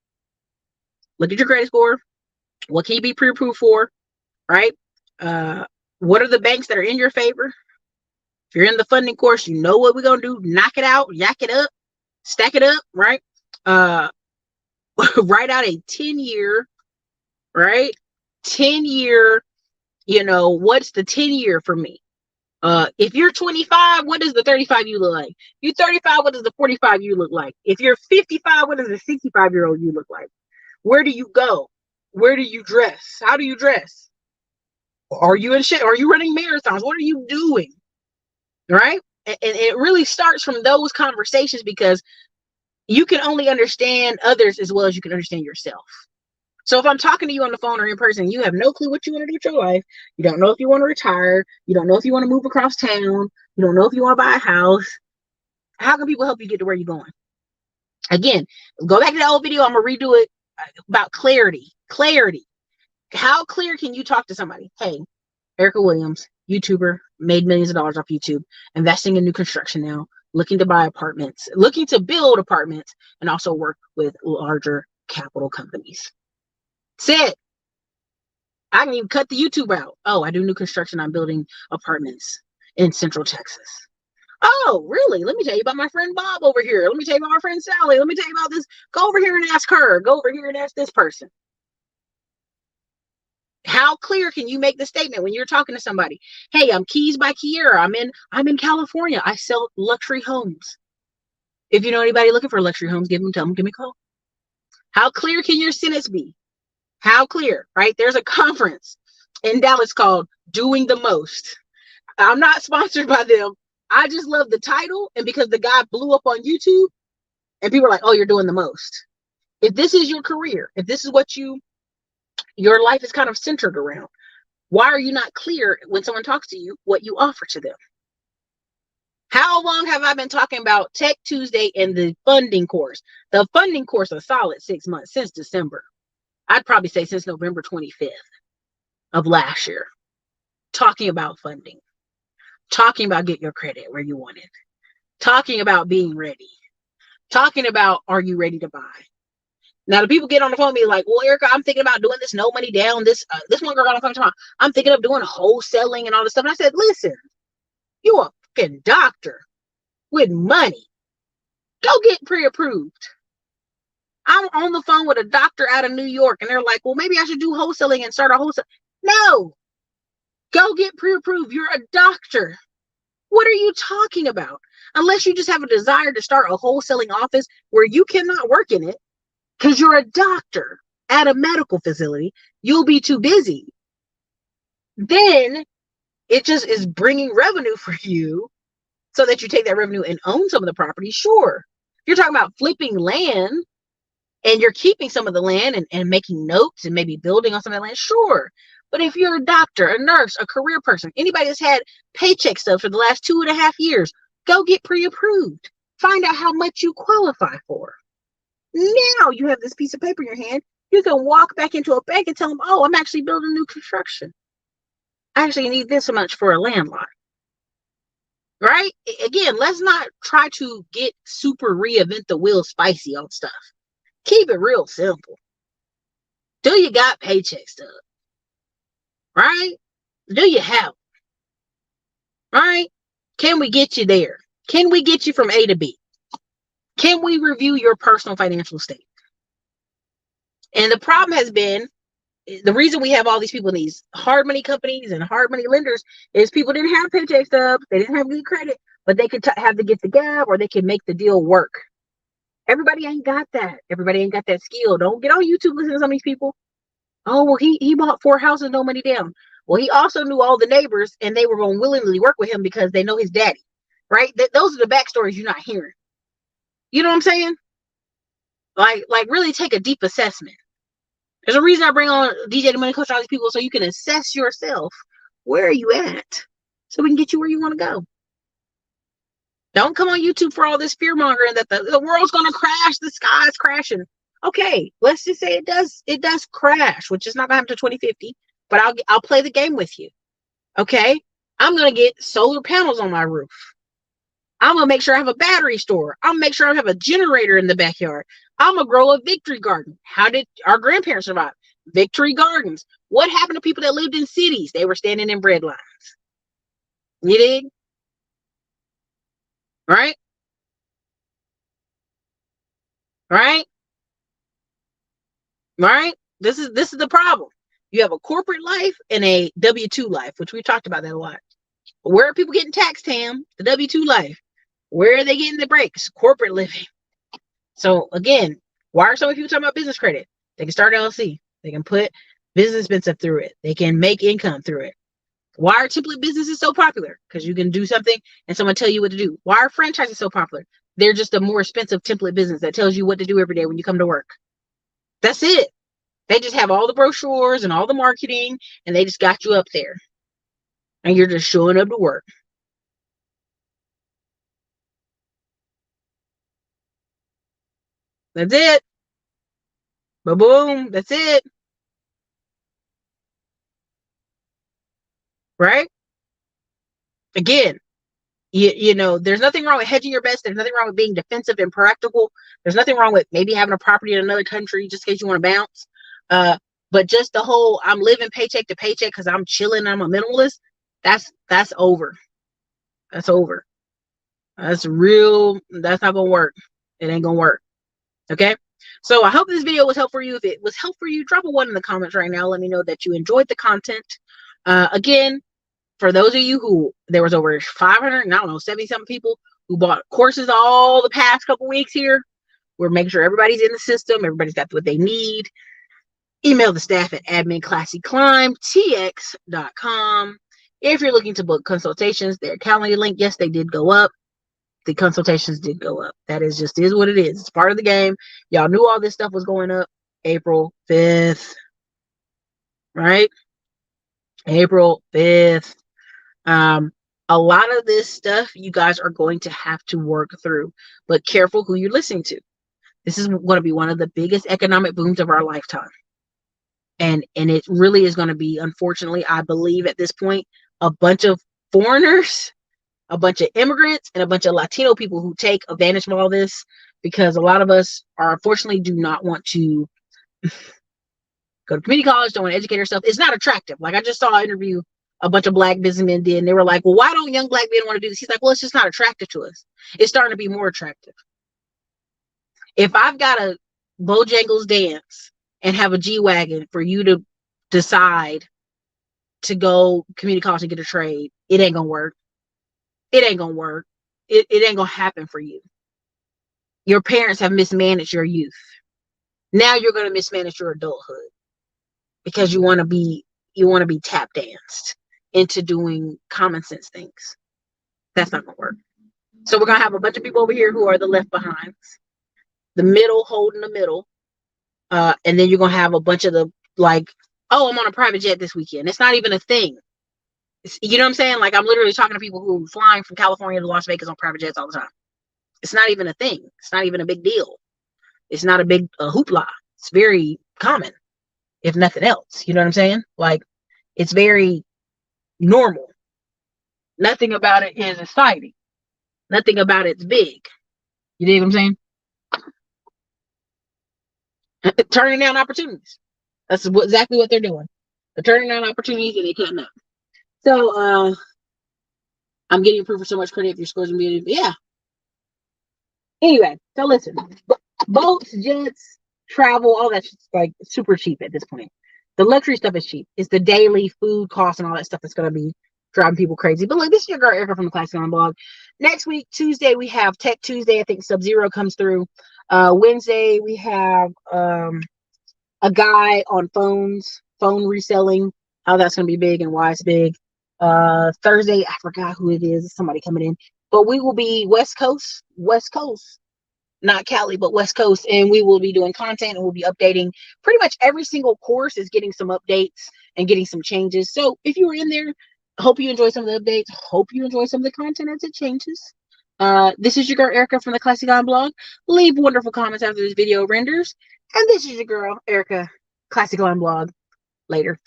A: look at your credit score. What can you be pre-approved for, right? What are the banks that are in your favor? If you're in the funding course, you know what we're going to do. Knock it out, yak it up, stack it up, right? Write out a 10-year, right? 10-year, what's the 10-year for me? If you're 25, what does the 35 you look like? You're 35, what does the 45 you look like? If you're 55, what does the 65-year-old you look like? Where do you go? Where do you dress? How do you dress? Are you in shit? Are you running marathons? What are you doing? Right? And it really starts from those conversations, because you can only understand others as well as you can understand yourself. So if I'm talking to you on the phone or in person, you have no clue what you want to do with your life. You don't know if you want to retire. You don't know if you want to move across town. You don't know if you want to buy a house. How can people help you get to where you're going? Again, go back to the old video. I'm going to redo it about clarity. Clarity. How clear can you talk to somebody? Hey, Ericka Williams, YouTuber, made millions of dollars off YouTube, investing in new construction now, looking to buy apartments, looking to build apartments, and also work with larger capital companies. That's it. I can even cut the YouTube out. Oh, I do new construction. I'm building apartments in Central Texas. Oh, really? Let me tell you about my friend Bob over here. Let me tell you about my friend Sally. Let me tell you about this. Go over here and ask her. Go over here and ask this person. How clear can you make the statement when you're talking to somebody? Hey, I'm Keys by Kiera. I'm in California. I sell luxury homes. If you know anybody looking for luxury homes, tell them, give me a call. How clear can your sentence be? How clear, right? There's a conference in Dallas called Doing the Most. I'm not sponsored by them. I just love the title, and because the guy blew up on YouTube and people are like, oh, you're doing the most. If this is your career, if this is what your life is kind of centered around, why are you not clear when someone talks to you what you offer to them? How long have I been talking about Tech Tuesday and the funding course? The funding course, a solid 6 months, since December. I'd probably say since November 25th of last year. Talking about funding. Talking about get your credit where you want it. Talking about being ready. Talking about, are you ready to buy? Now, the people get on the phone and be like, well, Ericka, I'm thinking about doing this no money down. This one girl got on the phone tomorrow. I'm thinking of doing wholesaling and all this stuff. And I said, listen, you a fucking doctor with money. Go get pre-approved. I'm on the phone with a doctor out of New York, and they're like, well, maybe I should do wholesaling and start a wholesale. No. Go get pre-approved. You're a doctor. What are you talking about? Unless you just have a desire to start a wholesaling office where you cannot work in it because you're a doctor at a medical facility, you'll be too busy. Then it just is bringing revenue for you so that you take that revenue and own some of the property. Sure. If you're talking about flipping land and you're keeping some of the land and making notes and maybe building on some of the land, sure. But if you're a doctor, a nurse, a career person, anybody that's had paycheck stuff for the last 2.5 years, go get pre-approved. Find out how much you qualify for. Now you have this piece of paper in your hand. You can walk back into a bank and tell them, oh, I'm actually building new construction. I actually need this much for a landline. Right? Again, let's not try to get super reinvent the wheel spicy on stuff. Keep it real simple. Do you got paycheck stuff? Right? Do you have? Right? Can we get you there? Can we get you from A to B? Can we review your personal financial state? And the problem has been, the reason we have all these people in these hard money companies and hard money lenders is people didn't have paycheck stubs, they didn't have good credit, but they could have to get the gap or they can make the deal work. Everybody ain't got that. Everybody ain't got that skill. Don't get on YouTube listening to some of these people. Oh, well, he bought 4 houses, no money down. Well, he also knew all the neighbors and they were going to willingly work with him because they know his daddy, right? Those are the backstories you're not hearing. You know what I'm saying? Like really take a deep assessment. There's a reason I bring on DJ the Money Coach, all these people, so you can assess yourself. Where are you at? So we can get you where you want to go. Don't come on YouTube for all this fear mongering that the world's going to crash, the sky's crashing. Okay, let's just say it does crash, which is not going to happen to 2050, but I'll play the game with you. Okay, I'm going to get solar panels on my roof. I'm going to make sure I have a battery store. I'm going to make sure I have a generator in the backyard. I'm going to grow a victory garden. How did our grandparents survive? Victory gardens. What happened to people that lived in cities? They were standing in bread lines. You dig? Right? Right? Right? This is the problem. You have a corporate life and a W-2 life, which we talked about that a lot. Where are people getting taxed, Tam? The W-2 life. Where are they getting the breaks? Corporate living. So again, why are so many people talking about business credit? They can start LLC. They can put business expense through it. They can make income through it. Why are template businesses so popular? Because you can do something and someone tell you what to do. Why are franchises so popular? They're just a more expensive template business that tells you what to do every day when you come to work. That's it. They just have all the brochures and all the marketing, and they just got you up there. And you're just showing up to work. That's it. Boom. That's it. Right? Again, you know, there's nothing wrong with hedging your bets. There's nothing wrong with being defensive and practical. There's nothing wrong with maybe having a property in another country just in case you want to bounce. But just the whole I'm living paycheck to paycheck because I'm chilling, I'm a minimalist, that's over. That's over. That's not gonna work. It ain't gonna work. Okay. So I hope this video was helpful for you. If it was helpful for you, drop a 1 in the comments right now. Let me know that you enjoyed the content. Again, for those of you who there was over 500, I don't know, 70-something people who bought courses all the past couple weeks here. We're making sure everybody's in the system. Everybody's got what they need. Email the staff at adminclassiclimbtx.com. If you're looking to book consultations, their calendar link, yes, they did go up. The consultations did go up. That is what it is. It's part of the game. Y'all knew all this stuff was going up April 5th, right? April 5th. A lot of this stuff you guys are going to have to work through, but careful who you're listening to. This is going to be one of the biggest economic booms of our lifetime. And it really is going to be, unfortunately, I believe at this point, a bunch of foreigners, a bunch of immigrants, and a bunch of Latino people who take advantage of all this, because a lot of us are unfortunately do not want to go to community college, don't want to educate ourselves. It's not attractive. Like I just saw an interview a bunch of black businessmen did, and they were like, well, why don't young black men want to do this? He's like, well, it's just not attractive to us. It's starting to be more attractive. If I've got a Bojangles dance and have a G-Wagon for you to decide to go community college and get a trade, it ain't gonna work. It ain't gonna work. It ain't gonna happen for you. Your parents have mismanaged your youth. Now you're gonna mismanage your adulthood because you want to be tap danced into doing common sense things. That's not gonna work. So we're gonna have a bunch of people over here who are the left behinds, the middle holding the middle, and then you're gonna have a bunch of the like, oh, I'm on a private jet this weekend. It's not even a thing. You know what I'm saying? Like I'm literally talking to people who are flying from California to Las Vegas on private jets all the time. It's not even a thing. It's not even a big deal. It's not a big hoopla. It's very common, if nothing else. You know what I'm saying? Like it's very normal. Nothing about it is exciting. Nothing about it's big. You dig what I'm saying? Turning down opportunities. That's exactly what they're doing. They're turning down opportunities and they cutting up. So I'm getting approved for so much credit if your scores and be yeah. Anyway, so listen, boats, jets, travel, all that's like super cheap at this point. The luxury stuff is cheap. It's the daily food costs and all that stuff that's gonna be driving people crazy. But look, this is your girl Ericka from the Classic On Blog. Next week, Tuesday, we have Tech Tuesday. I think Sub-Zero comes through. Wednesday, we have a guy on phone reselling, how that's gonna be big and why it's big. Thursday, I forgot who it is. Somebody coming in. But we will be West Coast, not Cali, but West Coast, and we will be doing content and we'll be updating. Pretty much every single course is getting some updates and getting some changes. So if you were in there, hope you enjoy some of the updates. Hope you enjoy some of the content as it changes. This is your girl Ericka from the Classic On Blog. Leave wonderful comments after this video renders. And this is your girl Ericka, Classic On Blog. Later.